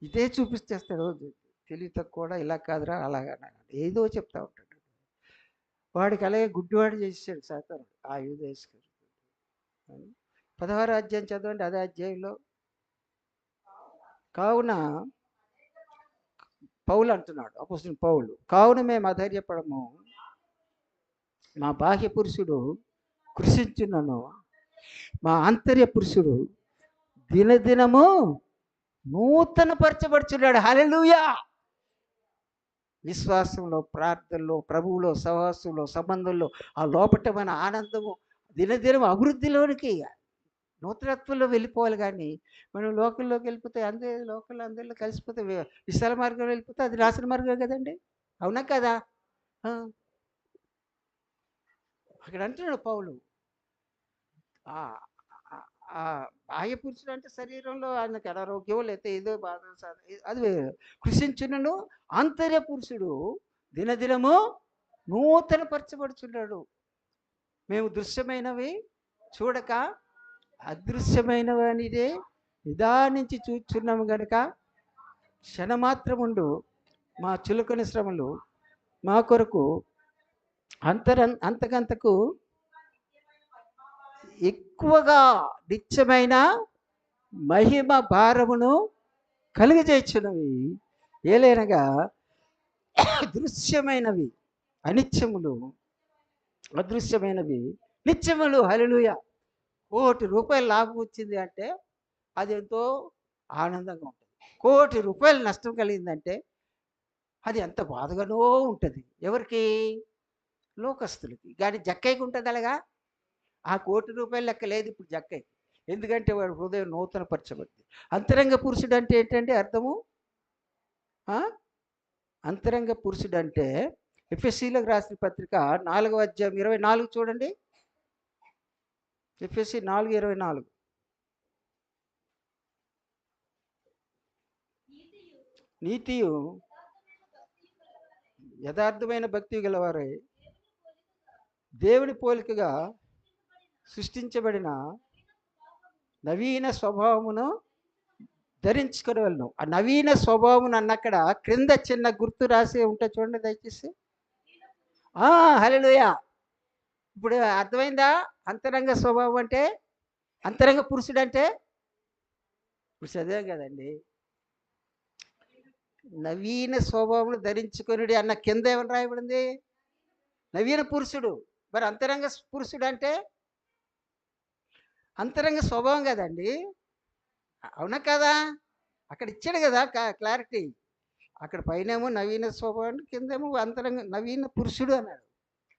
ఇదే చూపిస్తేస్తాడు. తెలివి తక్కువ కూడా ఇలా కాదురా అలాగా ఏదో చెప్తా ఉంటాడు. వాడికి అలాగే గుడ్డివాడు చేసాడు సాతానుడు ఆ యూదా ఇస్కరియోతు. 16వ అధ్యాయం చదవండి. అదే అధ్యాయంలో కావున పౌలు అంటున్నాడు, అపోస్తలుడైన పౌలు, కావున మేము అధైర్యపడము, మా బాహ్య పురుషుడు కృషించున్నను, మా ఆంతర్య పురుషుడు దినదినము నూతన పరచబడుచున్నాడు. హల్లెలూయా! విశ్వాసంలో, ప్రార్థనలో, ప్రభువులో, సహవాసంలో, సంబంధంలో ఆ లోపట మన ఆనందము దినదినం అభివృద్ధిలోనికి, నూతనత్వంలో వెళ్ళిపోవాలి. కానీ మనం లోకల్లోకి వెళ్ళిపోతే అందరిలో కలిసిపోతే విశాల మార్గంలో వెళ్ళిపోతే అది నాశన మార్గం కదండి. అవునా కదా? అక్కడ అంటున్నాడు పౌలు, బాహ్య పురుషుడు అంటే శరీరంలో ఆయనకి అనారోగ్యం లేకపోతే ఏదో బాధ అది కృషించునను, ఆంతర్య పురుషుడు దినదినము నూతన పరచబడుచున్నాడు. మేము దృశ్యమైనవి చూడక అదృశ్యమైనవి అనేదే నిదానించి చూచున్నాము గనుక క్షణమాత్రముండు మా చులకని శ్రమలు మా కొరకు అంతకంతకు ఎక్కువగా నిత్యమైన మహిమ భారమును కలిగజేయుచున్నవి. ఏలైనగా దృశ్యమైనవి అనిత్యములు, అదృశ్యమైనవి నిత్యములు. హల్లెలూయా! ₹1,00,00,000 లాభం వచ్చింది అంటే అది ఎంతో ఆనందంగా ఉంటుంది. ₹1,00,00,000 నష్టం కలిగిందంటే అది ఎంత బాధగానో ఉంటుంది. ఎవరికి? లోకస్తులకి. కానీ జక్కయ్యకి ఉంటుంది అలాగా? ఆ ₹1,00,00,000 లెక్క లేదు ఇప్పుడు జక్కయ్యకి. ఎందుకంటే వాడి హృదయం నూతనపరచబడింది. అంతరంగ పురుషుడు అంటే ఏంటంటే అర్థము? ఆ? అంతరంగ పురుషుడు అంటే ఎఫెసీలకు రాసిన పత్రిక 4వ అధ్యాయం 24 చూడండి. ఎఫెసీ 4:24. నీతియు యథార్థమైన భక్తి గలవారై దేవుని పోలికగా సృష్టించబడిన నవీన స్వభావమును ధరించుకొనవలెను. ఆ నవీన స్వభావమును అన్నక్కడ క్రింద చిన్న గుర్తు రాసి ఉంటే చూడండి దయచేసి. హల్లెలూయా. ఇప్పుడు అర్థమైందా? అంతరంగ స్వభావం అంటే, అంతరంగ పురుషుడు అంటే ఇప్పుడు చదివాం కదండి. నవీన స్వభావమును ధరించుకొనుడి అన్న కింద ఏమని రాయబడింది? నవీన పురుషుడు. మరి అంతరంగ పురుషుడు అంటే అంతరంగ స్వభావం కదండి. అవునా కదా? అక్కడ ఇచ్చాడు కదా క్లారిటీ. అక్కడ పైనేమో నవీన స్వభావం, కిందేమో అంతరంగ నవీన పురుషుడు అన్నాడు.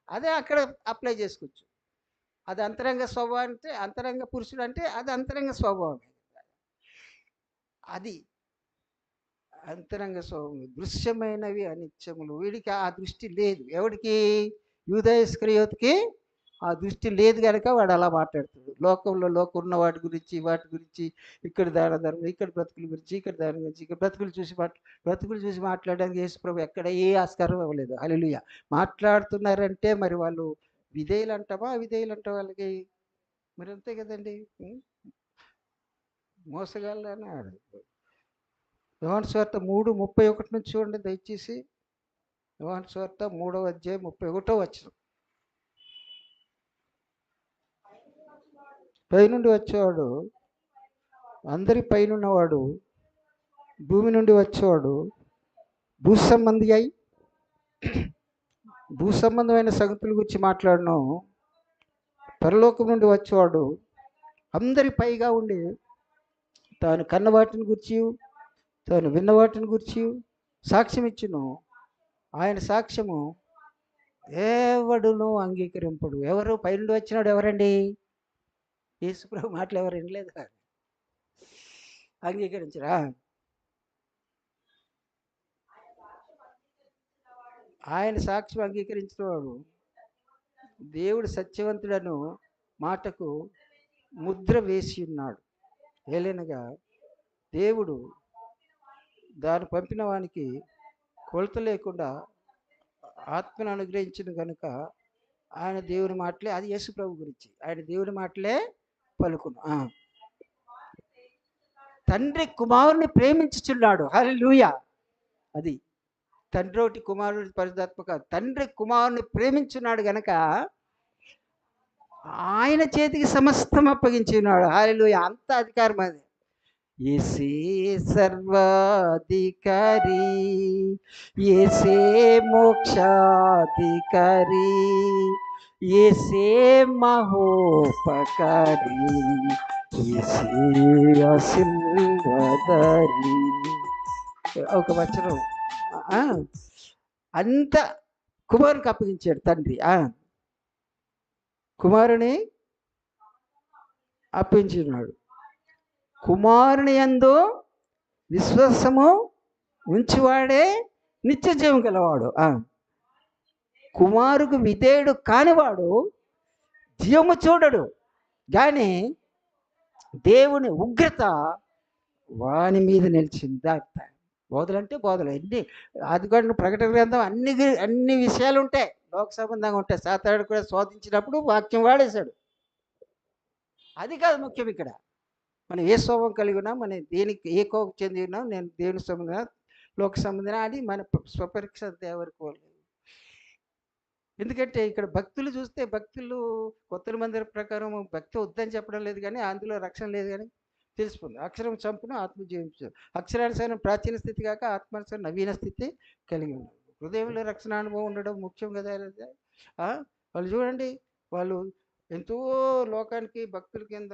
అదే అక్కడ అప్లై చేసుకోవచ్చు. అది అంతరంగ స్వభావం అంటే, అంతరంగ పురుషుడు అంటే అది అంతరంగ స్వభావం. అది అంతరంగ స్వభావం. దృశ్యమైనవి అనిత్యములు. వీడికి ఆ దృష్టి లేదు. ఎవడికి? యూదా ఇస్కరియోతుకి ఆ దృష్టి లేదు కనుక వాడు అలా మాట్లాడుతాడు. లోకంలో ఉన్న వాటి గురించి, ఇక్కడ దాన ధర్మం, ఇక్కడ బ్రతుకుల గురించి, ఇక్కడ దాని గురించి, ఇక్కడ బ్రతుకులు చూసి మాట్లాడడానికి యేసుప్రభు ఎక్కడ ఏ ఆస్కారం ఇవ్వలేదు. హల్లెలూయా. మాట్లాడుతున్నారంటే మరి వాళ్ళు విధేయులు అంటామా? అవిధేయులు అంటాం వాళ్ళకి? మరి అంతే కదండి. మోసగాళ్ళని యోహాను సువార్త 3:31 నుంచి చూడండి దయచేసి. యోహాను సువార్త 3వ అధ్యాయం 31వ వచనం. పైనుండి వచ్చేవాడు, అందరి పైనున్నవాడు, భూమి నుండి వచ్చేవాడు, భూసంబంధి అయి భూసంబంధమైన సంగతుల గురించి మాట్లాడను. పరలోకం నుండి వచ్చేవాడు అందరి పైగా ఉండి తాను కన్న వాటిని గురించి, తాను విన్న వాటిని గురించి సాక్ష్యం ఇచ్చును. ఆయన సాక్ష్యము ఎవడును అంగీకరింపడు. ఎవరు? పైనుండి వచ్చినాడు ఎవరండి? యేసుప్రభు మాటలు ఎవరు వినలేదా? అంగీకరించరా? ఆయన సాక్ష్యం అంగీకరించిన వాడు దేవుడు సత్యవంతుడను మాటకు ముద్ర వేసి ఉన్నాడు. ఏలైనగా దేవుడు దాన్ని పంపిన వానికి కొలత లేకుండా ఆత్మను అనుగ్రహించిన కనుక ఆయన దేవుని మాటలే, అది యేసు ప్రభు గురించి, ఆయన దేవుని మాటలే పలుకును. తండ్రి కుమారుని ప్రేమించుచున్నాడు. హల్లెలూయా. అది తండ్రి కుమారుడి పరిశుద్ధాత్మక తండ్రి కుమారుని ప్రేమించున్నాడు గనక ఆయన చేతికి సమస్తం అప్పగించి ఉన్నాడు. హల్లెలూయా. అంత అధికారం అది. యేసే సర్వాధికారి, యేసే మోక్షాధికారి, యేసే మహోపకారి, యేసే ఆశీర్వాదారి. ఒక వచనం అంత కుమారునికి అప్పగించాడు తండ్రి. కుమారుని అప్పగించున్నాడు. కుమారుని యందు విశ్వాసము ఉంచివాడే నిత్య జీవం గలవాడు. కుమారుకు విధేయుడు కానివాడు జీవము చూడడు, కానీ దేవుని ఉగ్రత వాని మీద నిలిచింది. బోధలంటే బోధలు ఎన్ని, అది కూడా ప్రకటన గ్రంథం అన్ని విషయాలు ఉంటాయి, లోక సంబంధంగా ఉంటాయి. సాతానుడు కూడా శోధించినప్పుడు వాక్యం వాడేశాడు. అది కాదు ముఖ్యం ఇక్కడ. మనం ఏ స్వభావం కలిగి ఉన్నాం, మనం దేనికి ఏ కోకు చెంది ఉన్నాం, నేను దేవుని సంబంధం లోక సంబంధం అని మన స్వపరీక్ష ఎవరికి వాళ్ళు. ఎందుకంటే ఇక్కడ భక్తులు చూస్తే, భక్తులు కొత్త మందిర ప్రకారం భక్తి వద్దని చెప్పడం లేదు, కానీ అందులో రక్షణ లేదు కానీ తెలిసిపోతుంది. అక్షరం చంపును ఆత్మ జీవించు. అక్షరానుసారం ప్రాచీన స్థితి కాక ఆత్మానుసారం నవీన స్థితి కలిగి ఉన్నారు. హృదయంలో రక్షణ అనుభవం ఉండడం ముఖ్యం కదా. వాళ్ళు చూడండి, వాళ్ళు ఎంతో లోకానికి భక్తుల కింద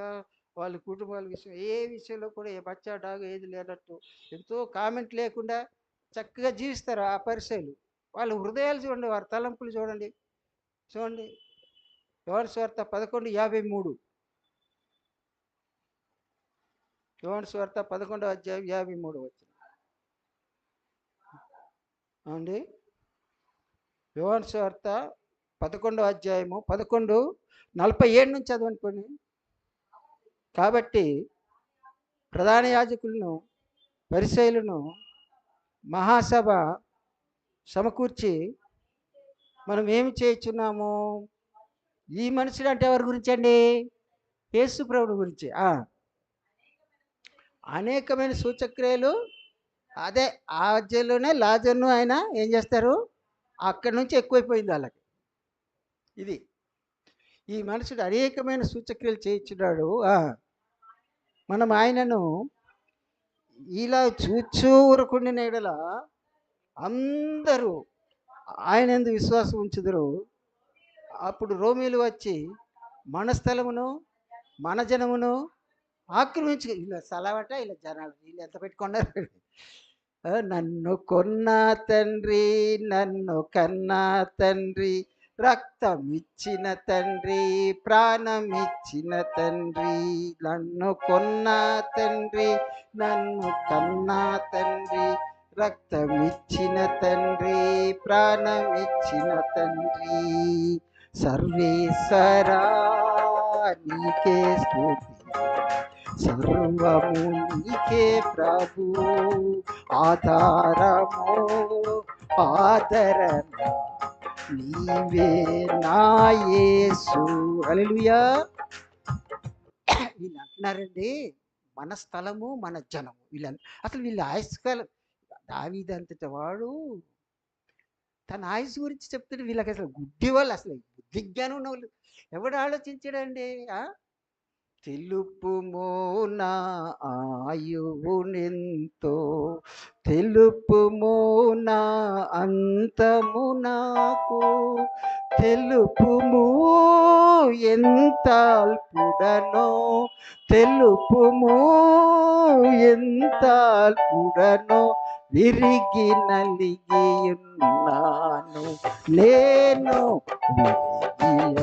వాళ్ళ కుటుంబాల విషయం, ఏ విషయంలో కూడా ఏ బచ్చా డాగు ఏది లేనట్టు, ఎంతో కామెంట్ లేకుండా చక్కగా జీవిస్తారు ఆ పరిసయ్యులు. వాళ్ళ హృదయాలు చూడండి, వారి తలంపులు చూడండి. చూడండి యోహాను సువార్త 11:53. యోహాను సువార్త 11వ అధ్యాయం 53 వచనం. అవునండి. యోహాను సువార్త 11వ అధ్యాయము 11:47 నుంచి చదవనుకోండి. కాబట్టి ప్రధాన యాజకులను పరిసయ్యులను మహాసభ సమకూర్చి మనం ఏమి చేయుచున్నాము? ఈ మనుషుడు అంటే ఎవరి గురించి అండి? యేసు ప్రభువు గురించి. అనేకమైన సూచక్రియలు, అదే ఆ అధ్యాయంలోనే లాజరును ఆయన ఏం చేస్తారు? అక్కడి నుంచి ఎక్కువైపోయింది వాళ్ళకి. ఇది ఈ మనుషుడు అనేకమైన సూచక్రియలు చేయించున్నాడు. మనం ఆయనను ఇలా చూచూ ఊరకుండిన యెడల అందరూ ఆయన యందు విశ్వాసం ఉంచుదురు. అప్పుడు రోమీలు వచ్చి మన స్థలమును మన జనమును ఆక్రమించు. ఇలా సలవట, ఇలా జనాలు వీళ్ళు ఎంత పెట్టుకున్నారు. నన్ను కొన్న తండ్రి, నన్ను కన్నా తండ్రి, రక్తం ఇచ్చిన తండ్రి, ప్రాణం ఇచ్చిన తండ్రి, నన్ను కొన్న తండ్రి, నన్ను కన్నా తండ్రి, రక్తం ఇచ్చిన తండ్రి, ప్రాణం ఇచ్చిన తండ్రి, సర్వేశ్వరా నీకే స్తుతి, సర్వము నీకే ప్రభు, ఆధారము ఆదరణ నీవే నా యేసు. హల్లెలూయా. వీళ్ళు అంటున్నారండి మన స్థలము మన జనము. అసలు వీళ్ళు ఆయుష్కాలం దావీదంతటి వాడు తన ఆయుష్ గురించి చెప్తుంటే వీళ్ళకి అసలు గుడ్డి వాళ్ళు, అసలు బుద్ధి జ్ఞానం ఉన్న వాళ్ళు ఎవడు ఆలోచించాడండి? తెలుపుము నా ఆయువునెంతో, తెలుపుము నా అంతము నాకు, తెలుపుము ఎంత అల్పుడనో, తెలుపుము ఎంత అల్పుడనో, విరిగి నలిగి ఉన్నాను నేను,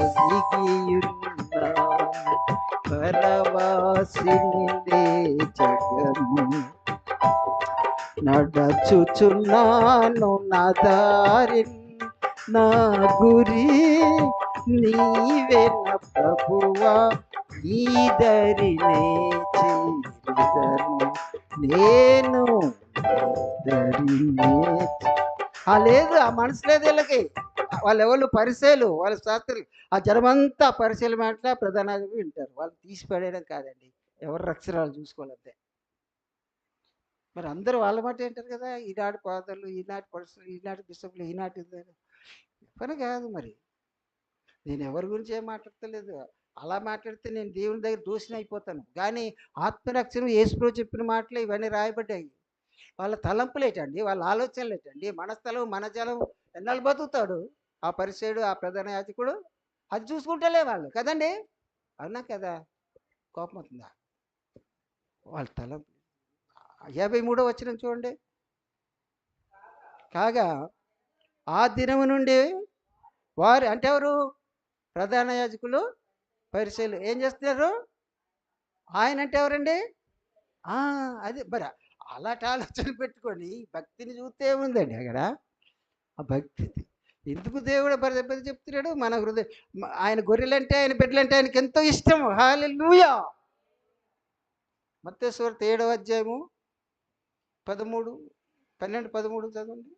విరిగి ఉన్నాను, పరవాసిని జగము నడచుచున్నాను నా దారి, నా గురి నీవే నా ప్రభువా, ఈ దరినే చేరుదను నేను, దరినే. లేదు, ఆ మనసు లేదు వీళ్ళకి. వాళ్ళు ఎవరు? పరిసయ్యులు, వాళ్ళ శాస్త్రులు. ఆ జనమంతా పరిసయ్యుల మాట ప్రధానంగా వింటారు. వాళ్ళు తీసి పడేయడం కాదండి, ఎవరు అక్షరాలు చూసుకోవాలంతే. మరి అందరూ వాళ్ళ మాట ఏంటారు కదా, ఈనాటి పాదలు, ఈనాటి పరిస్థితులు, ఈనాటి బిషప్లు, ఈనాటి పని కాదు. మరి నేను ఎవరి గురించి ఏం మాట్లాడతలేదు. అలా మాట్లాడితే నేను దేవుని దగ్గర దోషిని అయిపోతాను. కానీ ఆత్మరక్షణ యేసుప్రభువు చెప్పిన మాటలు ఇవన్నీ రాయబడ్డాయి. వాళ్ళ తలంపులు ఏంటండి, వాళ్ళ ఆలోచనలు ఏంటండి? మన స్థలం మన జలం ఎన్నాళ్ళు బతుకుతాడు ఆ పరిసయ్యుడు, ఆ ప్రధాన యాజకుడు? అది చూసుకుంటలే వాళ్ళు కదండి. అవునా కదా? కోపం అవుతుందా? వాళ్ళ తలంపు. 53వ వచనం చూడండి. కాగా ఆ దినము నుండి వారు అంటే ఎవరు? ప్రధాన యాజకులు, పరిసయ్యులు ఏం చేస్తున్నారు? ఆయన అంటే ఎవరండి? అది మరి అలాంటి ఆలోచన పెట్టుకొని భక్తిని చూస్తే ఏముందండి అక్కడ? ఆ భక్తి ఎందుకు దేవుడు పదే పదే చెప్తున్నాడు? మన హృదయం, ఆయన గొర్రెలంటే, ఆయన బిడ్డలంటే ఆయనకి ఎంతో ఇష్టం. హల్లెలూయా. మత్తయి సువార్త 7వ అధ్యాయము 12, 13 చదవండి.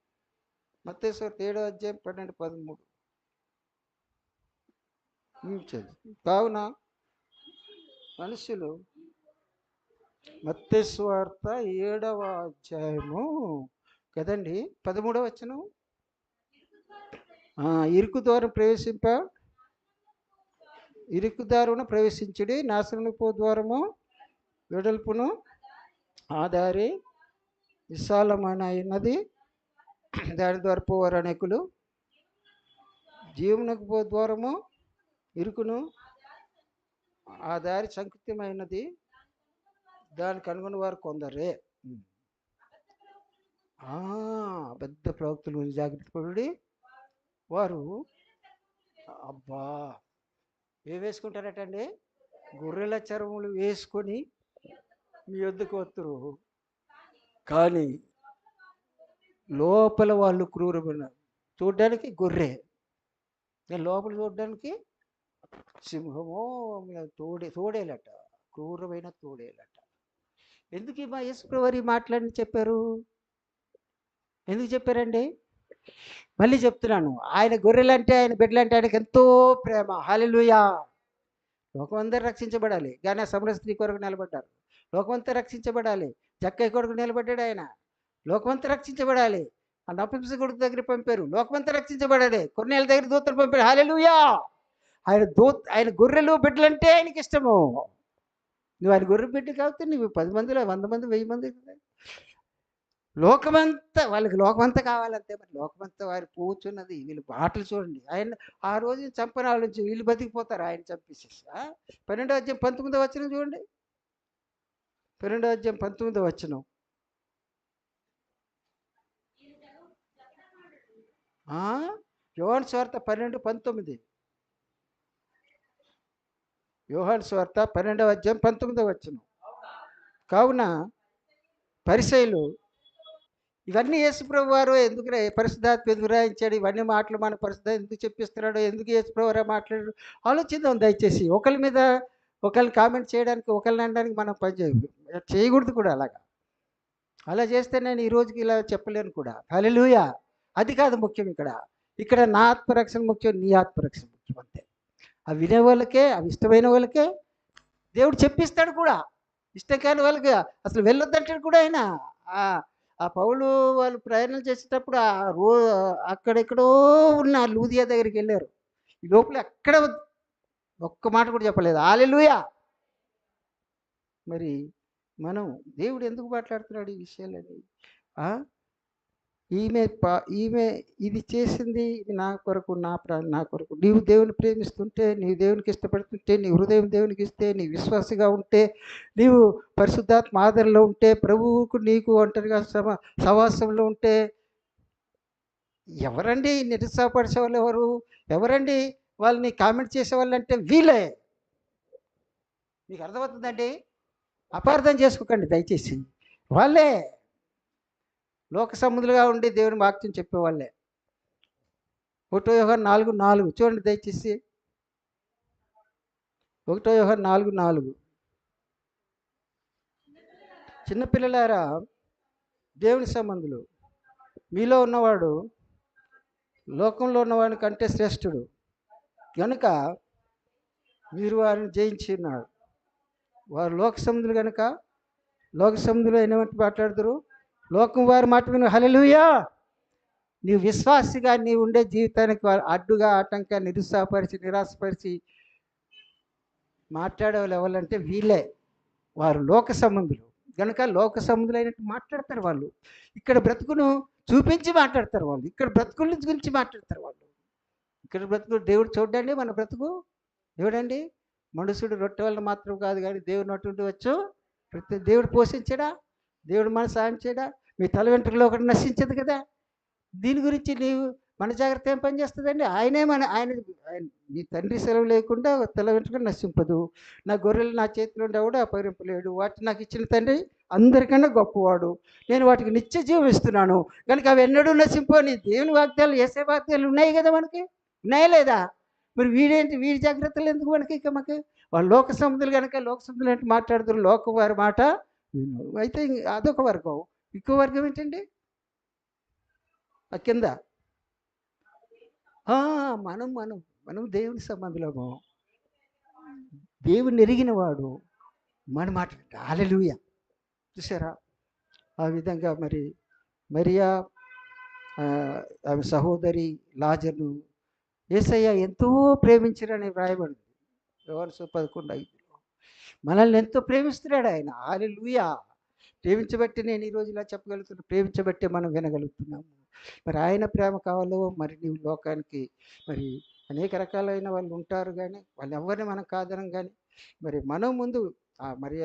మత్తయి సువార్త 7వ అధ్యాయం 12, 13 చదువు. కావున మనుషులు, మత్తయి సువార్త 7వ అధ్యాయము కదండి 13వ వచనం. ఇరుకు దారున ప్రవేశించుడి, నాశనము పో ద్వారము వెడల్పును, ఆ దారి విశాలమైన అయినది, దాని ద్వారా పోవారు అనేకులు, జీవమునకు పో ద్వారము ఇరుకును, ఆ దారి సంకృతమైనది, దాన్ని కనుగొని వారు కొందరే. ఆ! పెద్ద ప్రవక్తల గురించి జాగ్రత్త పడుడి. వారు అబ్బా! ఏం వేసుకుంటారటండి? గొర్రెల చర్మములు వేసుకొని మీ యొద్దకు వత్తురు. కానీ లోపల వాళ్ళు క్రూరమైన చూడ్డానికి గొర్రె. లోపల చూడ్డానికి సింహమో తోడేలట. క్రూరమైన తోడేలట. ఎందుకు ఈ మా యేసుప్రభువారు ఈ మాటలన్నీ చెప్పారు? ఎందుకు చెప్పారండి? మళ్ళీ చెప్తున్నాను. ఆయన గొర్రెలంటే, ఆయన బిడ్డలంటే ఆయనకు ఎంతో ప్రేమ. హల్లెలూయా! లోకమందరూ రక్షించబడాలి. గాని ఆ సమరయ స్త్రీ కొరకు నిలబడ్డారు. లోకమంతా రక్షించబడాలి. జక్కయ్య కొరకు నిలబడ్డాడు ఆయన. లోకమంతా రక్షించబడాలి. ఆ నపుంసకుడి దగ్గరికి పంపారు. లోకమంతా రక్షించబడాలి. కొర్నేలి దగ్గర దూతలు పంపారు. హల్లెలూయా! ఆయన గొర్రెలు బిడ్డలంటే ఆయనకిష్టము. నువ్వు ఆయన గొర్రె బిడ్డ కాబట్టి నువ్వు 10 మందిలో 100 మంది, 1000 మంది లోకమంతా వాళ్ళకి లోకమంతా కావాలంతే. మరి లోకమంతా వారు కూర్చున్నది. వీళ్ళు మాటలు చూడండి. ఆయన ఆ రోజు చంపని ఆలోచించి వీళ్ళు బతికిపోతారు ఆయన చంపేసేసి. 12వ అధ్యాయం 19వ వచనం చూడండి. 12వ అధ్యాయం 19వ వచనం. యోహాను సువార్త 12:19. యోహాను సువార్త 12వ అధ్యాయం 19వ వచనం. కావున పరిసయ్యులు ఇవన్నీ యేసుప్రభు వారు ఎందుకు పరిశుద్ధాత్మ ఎందుకు రాయించాడు? ఇవన్నీ మాటలు మన పరిశుద్ధ ఎందుకు చెప్పిస్తున్నాడు? ఎందుకు యేసుప్రభు వారు మాట్లాడాడు? ఆలోచిద్దాం దయచేసి. ఒకళ్ళ మీద ఒకళ్ళని కామెంట్ చేయడానికి, ఒకళ్ళని అనడానికి మనం పని చేయకూడదు కూడా అలాగా. అలా చేస్తే నేను ఈ రోజుకి ఇలా చెప్పలేను కూడా. హల్లెలూయా! అది కాదు ముఖ్యం ఇక్కడ. ఇక్కడ నా ఆత్మరక్షణ ముఖ్యం, నీ ఆత్మరక్షణ ముఖ్యం అంతే. అవి వినే వాళ్ళకే, అవి ఇష్టమైన వాళ్ళకే దేవుడు చెప్పిస్తాడు కూడా. ఇష్టం కాని వాళ్ళకి అసలు వెళ్ళొద్దంటాడు కూడా ఆయన. ఆ ఆ పౌలు వాళ్ళు ప్రయాణం చేసేటప్పుడు అక్కడెక్కడో ఉన్న లూదియా దగ్గరికి వెళ్ళారు. ఈ లోపల ఎక్కడ ఒక్క మాట కూడా చెప్పలేదు. హల్లెలూయా! మరి మనం దేవుడు ఎందుకు మాట్లాడుతున్నాడు ఈ విషయాలన్నీ? ఆ! ఈమె ఇది చేసింది నా కొరకు, నా కొరకు. నీవు దేవుని ప్రేమిస్తుంటే, నీవు దేవునికి ఇష్టపడుతుంటే, నీ హృదయం దేవునికి ఇస్తే, నీ విశ్వాసిగా ఉంటే, నీవు పరిశుద్ధాత్మ ఆదరణలో ఉంటే, ప్రభువుకు నీకు ఒంటరిగా సహవాసంలో ఉంటే, ఎవరండి నిరుత్సాహపరిచేవాళ్ళు ఎవరు? ఎవరండి వాళ్ళని కామెంట్ చేసేవాళ్ళంటే వీళ్ళే. మీకు అర్థమవుతుందండి? అపార్థం చేసుకోకండి దయచేసి. వాళ్ళే లోక సంబంధులుగా ఉండి దేవుని వాక్యం చెప్పేవాళ్ళే. 1 యోహాను 4:4 చూడండి దయచేసి. 1 యోహాను 4:4 చిన్నపిల్లలారా దేవుని సంబంధులు మీలో ఉన్నవాడు లోకంలో ఉన్నవాడి కంటే శ్రేష్ఠుడు కనుక మీరు వారిని జయించి ఉన్నాడు. వారు లోక సంబంధులు కనుక లోక సంబంధులు ఏమంటే మాట్లాడుతారు? లోకం వారి మాట విను. హల్లెలూయా! నీవు విశ్వాసిగా నీవు ఉండే జీవితానికి అడ్డుగా ఆటంక నిరుత్సాహపరిచి నిరాశపరిచి మాట్లాడే వాళ్ళు ఎవరంటే వీళ్ళే. వారు లోక సంబంధులు కనుక లోక సంబంధులైనట్టు మాట్లాడతారు వాళ్ళు. ఇక్కడ బ్రతుకును చూపించి మాట్లాడతారు వాళ్ళు. ఇక్కడ బ్రతుకుల గురించి మాట్లాడతారు వాళ్ళు. ఇక్కడ బ్రతుకు దేవుడు చూడండి మన బ్రతుకు దేవుడండి. మనుషుడు రొట్టె వల్ల మాత్రం కాదు కానీ దేవుడు నటు వచ్చు. ప్రతి దేవుడు పోషించడా? దేవుడు మన సాయం చేయడా? మీ తల వెంట్రుకలో ఒకటి నశించదు కదా. దీని గురించి నీవు మన జాగ్రత్త ఏం పని చేస్తుందండి? ఆయన నీ తండ్రి సెలవు లేకుండా తల వెంట్రుక నశింపదు. నా గొర్రెలు నా చేతిలో ఉండేవాడు అపహరింపలేడు. వాటిని నాకు ఇచ్చిన తండ్రి అందరికన్నా గొప్పవాడు. నేను వాటికి నిత్య జీవం ఇస్తున్నాను కనుక అవి ఎన్నడూ నశింపని దేవుని వాగ్దాలు ఏసే వాగ్దాలు ఉన్నాయి కదా మనకి. ఉన్నాయా లేదా? మరి వీడి జాగ్రత్తలు ఎందుకు మనకి? ఇక మాకు వాళ్ళు లోక సముద్రులు కనుక లోక సముద్రులు అంటే మాట్లాడుతారు. లోక వారి మాట అయితే అదొక వర్గం. ఇంకో వర్గం ఏంటండి? ఆ కింద మనం మనం మనం దేవుని సంబంధులము. దేవుని ఎరిగిన వాడు మన మాట హల్లెలూయా! చూసారా? ఆ విధంగా మరి మరియా ఆమె సహోదరి లాజరును యేసయ్య ఎంతో ప్రేమించిరని వ్రాయబడింది. యోహాను 11:5 మనల్ని ఎంతో ప్రేమిస్తున్నాడు ఆయన. హల్లెలూయా! ప్రేమించబట్టి నేను ఈరోజు ఇలా చెప్పగలుగుతున్నాను. ప్రేమించబట్టే మనం వినగలుగుతున్నాము. మరి ఆయన ప్రేమ కావాలో మరి నీవు లోకానికి మరి అనేక రకాలైన వాళ్ళు ఉంటారు కానీ వాళ్ళు ఎవరిని మనం కాదనం కానీ మరి మనం ముందు మరియ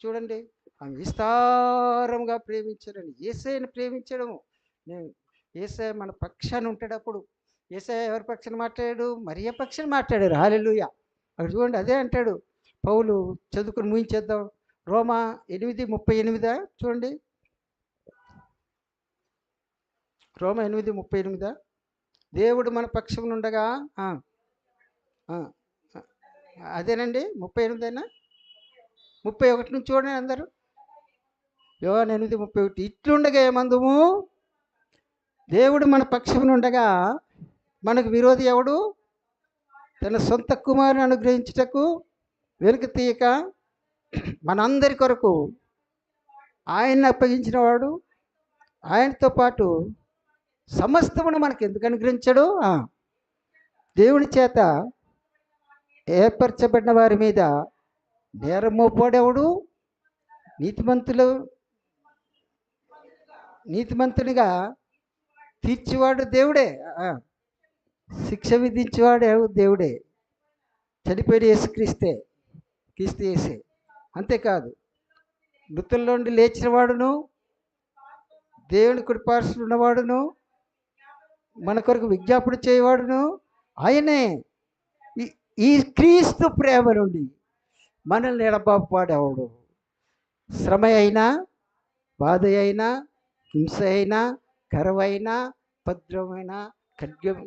చూడండి ఆమె విస్తారంగా ప్రేమించారని. యేసయ్యను ప్రేమించడము. నేను యేసయ్య మన పక్షాన ఉంటాడప్పుడు. యేసయ్య ఎవరి పక్షాన మాట్లాడాడు? మరియ పక్షాన మాట్లాడారు. హల్లెలూయా! అక్కడ చూడండి అదే అంటాడు పౌలు. చదువుకుని ముగించేద్దాం. రోమా 8:38 చూడండి. రోమా 8:38 దేవుడు మన పక్షం ఉండగా అదేనండి 38 31 నుంచి చూడండి అందరూ. యోహాను 8:31 ఇట్లుండగా ఏమందుము, దేవుడు మన పక్షమున ఉండగా మనకు విరోధి ఎవడు? తన సొంత కుమారుని అనుగ్రహించుటకు వెనుక తీయక మనందరి కొరకు ఆయన్ని అప్పగించిన వాడు. ఆయనతో పాటు సమస్తమును మనకు ఎందుకు అనుగ్రహించాడు? దేవుని చేత ఏర్పరచబడిన వారి మీద నేరం మోపాడెవడు? నీతిమంతునిగా తీర్చివాడు దేవుడే. శిక్ష విధించేవాడు దేవుడే. చనిపోయిన యేసుక్రీస్తే, క్రీస్తు యేసే. అంతేకాదు మృతుల్లో నుండి లేచిన వాడును, దేవుని కుడిపార్శ్వన ఉన్నవాడును, మన కొరకు విజ్ఞాపన చేయవాడును ఆయనే. ఈ క్రీస్తు ప్రేమ నుండి మనల్ని ఎడబాపాడేవాడు. శ్రమ అయినా, బాధ అయినా, హింస అయినా, కరువైనా, భద్రమైన ఖడ్గం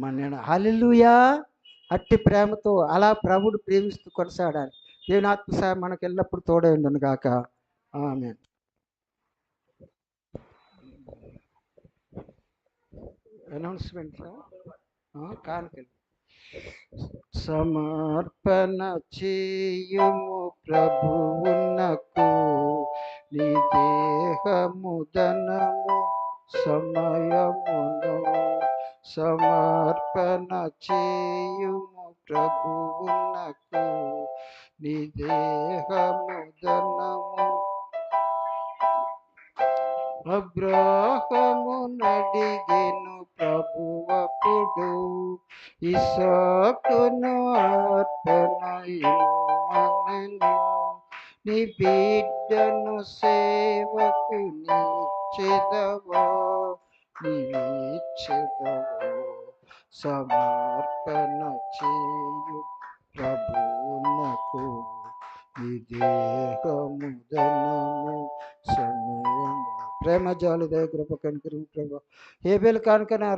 మన హల్లెలూయా. అట్టి ప్రేమతో అలా ప్రభువును ప్రేమిస్తూ కొనసాగాలి. దేవుని ఆత్మ సహాయం మనకు ఎల్లప్పుడూ తోడై ఉండును గాక. ఆమేన్. అనౌన్స్మెంట్ కానుకలు సమర్పణ చేయుము ప్రభువునకు నీ దేహము ధనము సమయమును. సమర్పణ చేయుము ప్రభువునకు నీ దేహము ధనము. అబ్రాహము నడిగెను ప్రభువప్పుడు ఇస్సాకును అర్పణ ఇమ్మనెను. నీ బిడ్డను సేవకు నీచెదవా, సమర్పణ చేయు ప్రభువునకు నీ దేహము ధనము సమయము. ప్రేమ జాలి దయ కృప కనికరం ప్రభు హేబేలు కానుకను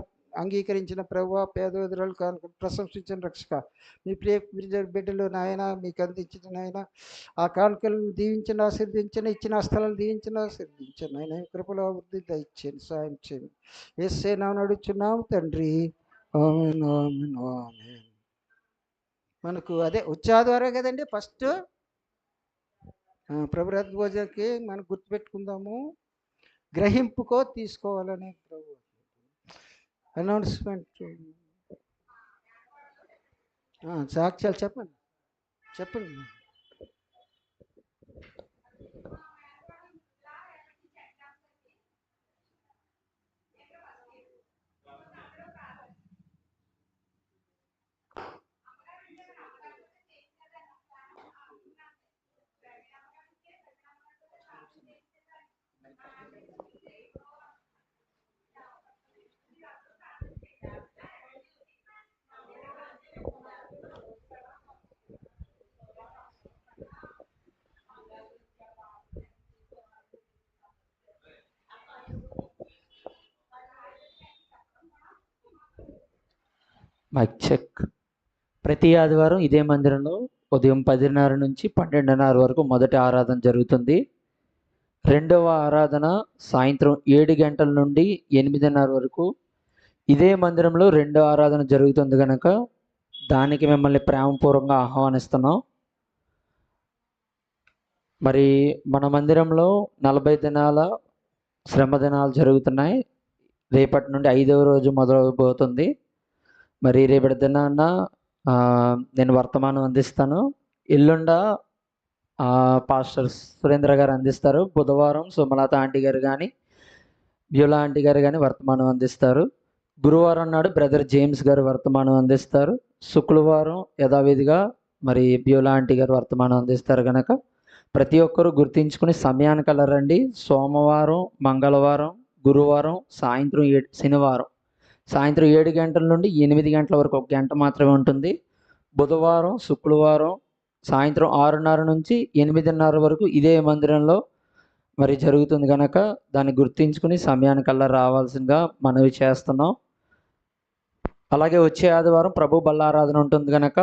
అంగీకరించిన ప్రభు, పేదోదరులు కానుక ప్రశంసించిన రక్షక, మీ ప్రియ బిడ్డలు నాయన మీకు అందించిన నాయన ఆ కానుకలను దీవించిన ఆశీర్దించిన, ఇచ్చిన స్థలాలు దీవించిన ఆశీర్దించిన ఆయన కృపలో వృద్ధి దయచేయండి, సాయం చేయండి. యేసే నామమున అడుగుచున్నాము తండ్రి. ఆమేన్ ఆమేన్ ఆమేన్. మనకు అదే వచ్చే ఆదివారం కదండి ఫస్ట్ ప్రభురథ భోజనకి మనం గుర్తుపెట్టుకుందాము. గ్రహింపుకో తీసుకోవాలని ప్రభు అనౌన్స్మెంట్. సాక్ష్యాలు చెప్పండి. Mike check. ప్రతి ఆదివారం ఇదే మందిరంలో ఉదయం 10:30 నుంచి 12:30 వరకు మొదటి ఆరాధన జరుగుతుంది. రెండవ ఆరాధన సాయంత్రం 7 గంటల నుండి 8:30 వరకు ఇదే మందిరంలో రెండో ఆరాధన జరుగుతుంది కనుక దానికి మిమ్మల్ని ప్రేమపూర్వకంగా ఆహ్వానిస్తున్నాం. మరి మన మందిరంలో 40 దినాల శ్రమ దినాలు జరుగుతున్నాయి. రేపటి నుండి 5వ రోజు మొదలవబోతుంది. మరి రేపటి దినాన్న నేను వర్తమానం అందిస్తాను. ఎల్లుండ పాస్టర్ సురేంద్ర గారు అందిస్తారు. బుధవారం సుమలత ఆంటీ గారు కానీ బ్యూలా ఆంటీ గారు కానీ వర్తమానం అందిస్తారు. గురువారం నాడు బ్రదర్ జేమ్స్ గారు వర్తమానం అందిస్తారు. శుక్రవారం యథావిధిగా మరి బ్యూలా ఆంటీ గారు వర్తమానం అందిస్తారు కనుక ప్రతి ఒక్కరూ గుర్తించుకుని సమయానికి వెళ్ళరండి. సోమవారం, మంగళవారం, గురువారం సాయంత్రం శనివారం సాయంత్రం 7 గంటల నుండి 8 గంటల వరకు 1 గంట మాత్రమే ఉంటుంది. బుధవారం, శుక్రవారం సాయంత్రం 6:30 నుంచి 8:30 వరకు ఇదే మందిరంలో మరి జరుగుతుంది కనుక దాన్ని గుర్తించుకుని సమయానికల్లా రావాల్సిందిగా మనవి చేస్తున్నాం. అలాగే వచ్చే ఆదివారం ప్రభు బల్లారాధన ఉంటుంది కనుక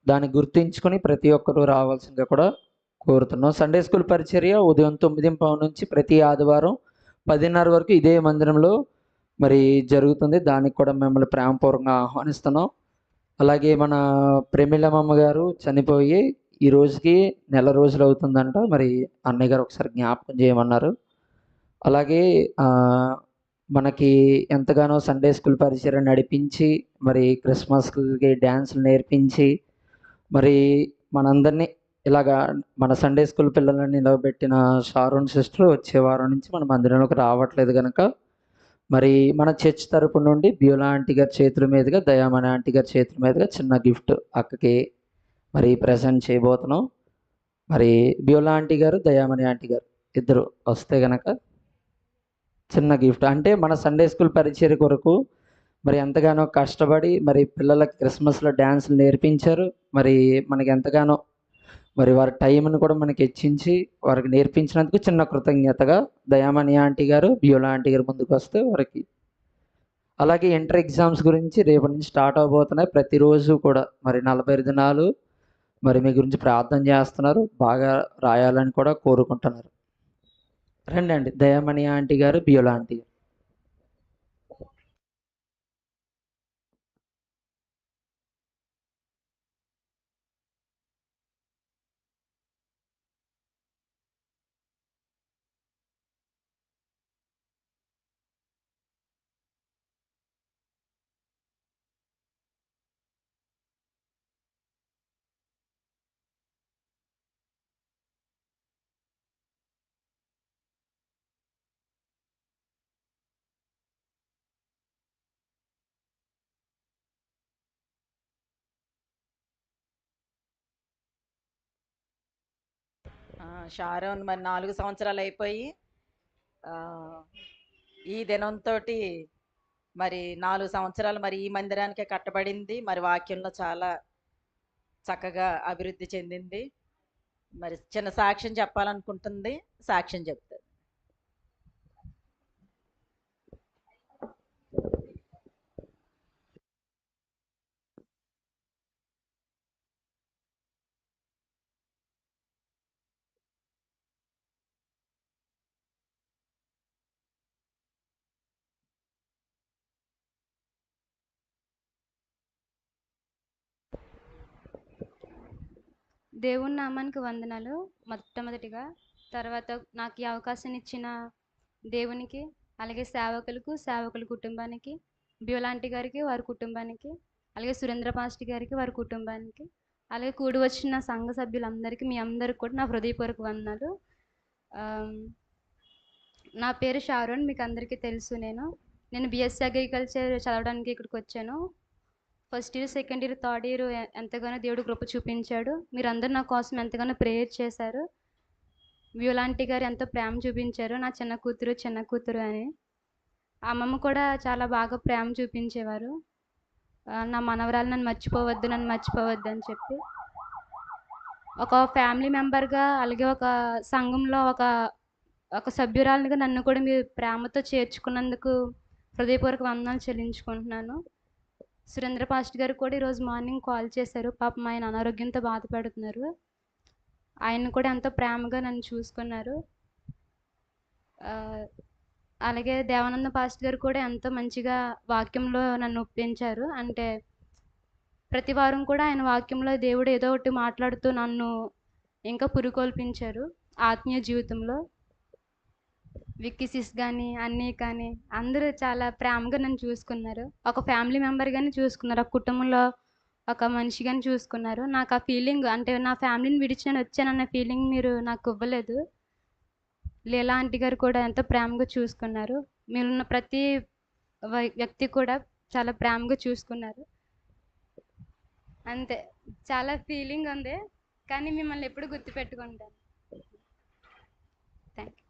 దాన్ని గుర్తించుకుని ప్రతి ఒక్కరూ రావాల్సిందిగా కూడా కోరుతున్నాం. సండే స్కూల్ పరిచర్య ఉదయం 9:15 నుంచి ప్రతి ఆదివారం 10:30 వరకు ఇదే మందిరంలో మరి జరుగుతుంది. దానికి కూడా మిమ్మల్ని ప్రేమపూర్వకంగా ఆహ్వానిస్తున్నాం. అలాగే మన ప్రేమిలమ్మ గారు చనిపోయి ఈ రోజుకి నెల రోజులు అవుతుందంట. మరి అన్నయ్య గారు ఒకసారి జ్ఞాపకం చేయమన్నారు. అలాగే మనకి ఎంతగానో సండే స్కూల్ పరిచయం నడిపించి మరి క్రిస్మస్కి డ్యాన్సులు నేర్పించి మరి మనందరినీ ఇలాగా మన సండే స్కూల్ పిల్లలని నిలవబెట్టిన షారోన్ సిస్టర్ వచ్చే వారం నుంచి మన మందిరంలోకి రావట్లేదు కనుక మరి మన చర్చ్ తరపు నుండి బ్యూలా ఆంటీ గారి చేతుల మీదుగా, దయామణి ఆంటీ గారి చేతుల మీదుగా చిన్న గిఫ్ట్ అక్కకి మరి ప్రజెంట్ చేయబోతున్నాం. మరి బ్యూలా ఆంటీ గారు, దయామణి ఆంటీ గారు ఇద్దరు వస్తే గనక చిన్న గిఫ్ట్ అంటే మన సండే స్కూల్ పరిచర్య కొరకు మరి ఎంతగానో కష్టపడి మరి పిల్లలకి క్రిస్మస్లో డ్యాన్సులు నేర్పించారు. మరి మనకి ఎంతగానో మరి వారి టైంను కూడా మనకి హెచ్చించి వారికి నేర్పించినందుకు చిన్న కృతజ్ఞతగా దయామణి ఆంటీ గారు, బ్యూలా ఆంటీ గారు ముందుకు వస్తే వారికి. అలాగే ఇంటర్ ఎగ్జామ్స్ గురించి రేపటి నుంచి స్టార్ట్ అవబోతున్నాయి. ప్రతిరోజు కూడా మరి 45 దినాలు మరి మీ గురించి ప్రార్థన చేస్తున్నారు. బాగా రాయాలని కూడా కోరుకుంటున్నారు. రండి దయామణి ఆంటీ గారు, బ్యూలా ఆంటీ గారు. షారోన్ మరి 4 సంవత్సరాలు అయిపోయి ఈ దినంతో మరి 4 సంవత్సరాలు మరి ఈ మందిరానికే కట్టబడింది. మరి వాక్యంలో చాలా చక్కగా అభివృద్ధి చెందింది. మరి చిన్న సాక్ష్యం చెప్పాలనుకుంటుంది, సాక్ష్యం చెప్తుంది. దేవుని నామానికి వందనాలు మొట్టమొదటిగా. తర్వాత నాకు ఈ అవకాశం ఇచ్చిన దేవునికి, అలాగే సేవకుల కుటుంబానికి, బ్యూలాంటి గారికి వారి కుటుంబానికి, అలాగే సురేంద్ర పాస్టర్ గారికి వారి కుటుంబానికి, అలాగే కూడి వచ్చిన సంఘ సభ్యులందరికీ మీ అందరికి కూడా నా హృదయపూర్వక వందనాలు. నా పేరు షారోన్, మీకు అందరికీ తెలుసు. నేను బిఎస్సీ అగ్రికల్చర్ చదవడానికి ఇక్కడికి వచ్చాను. First year, second year, third year ఎంతగానో దేవుడు కృప చూపించాడు. మీరందరూ నా కోసం ఎంతగానో ప్రేయర్ చేశారు. బ్యూలాంటి గారు ఎంతో ప్రేమ చూపించారు, నా చిన్న కూతురు అని. అమ్మమ్మ కూడా చాలా బాగా ప్రేమ చూపించేవారు. నా మనవరాలు నన్ను మర్చిపోవద్దు అని చెప్పి. ఒక ఫ్యామిలీ మెంబర్గా, అలాగే ఒక సంఘంలో ఒక సభ్యురాలిగా నన్ను కూడా మీరు ప్రేమతో చేర్చుకున్నందుకు హృదయపూర్వక వందనాలు చెల్లించుకుంటున్నాను. సురేంద్ర పాస్టర్ గారు కూడా ఈరోజు మార్నింగ్ కాల్ చేశారు. పాపం ఆయన అనారోగ్యంతో బాధపడుతున్నారు. ఆయన కూడా ఎంతో ప్రేమగా నన్ను చూసుకున్నారు. అలాగే దేవానంద పాస్టర్ గారు కూడా ఎంతో మంచిగా వాక్యంలో నన్ను ఒప్పించారు. అంటే ప్రతి వారం కూడా ఆయన వాక్యంలో దేవుడు ఏదో ఒకటి మాట్లాడుతూ నన్ను ఇంకా పురుకొల్పించారు ఆత్మీయ జీవితంలో. విక్కీ సిస్ కానీ, అన్నీ కానీ అందరూ చాలా ప్రేమగా నన్ను చూసుకున్నారు. ఒక ఫ్యామిలీ మెంబర్గానే చూసుకున్నారు, ఒక కుటుంబంలో ఒక మనిషిగానే చూసుకున్నారు. నాకు ఆ ఫీలింగ్, అంటే నా ఫ్యామిలీని విడిచి నేను వచ్చానన్న ఫీలింగ్ మీరు నాకు ఇవ్వలేదు. లీలా ఆంటీ గారు కూడా ఎంతో ప్రేమగా చూసుకున్నారు. మీరున్న ప్రతి వ్యక్తి కూడా చాలా ప్రేమగా చూసుకున్నారు. అంతే. చాలా ఫీలింగ్ ఉంది. కానీ మిమ్మల్ని ఎప్పుడు గుర్తుపెట్టుకుంటాను. Thank you.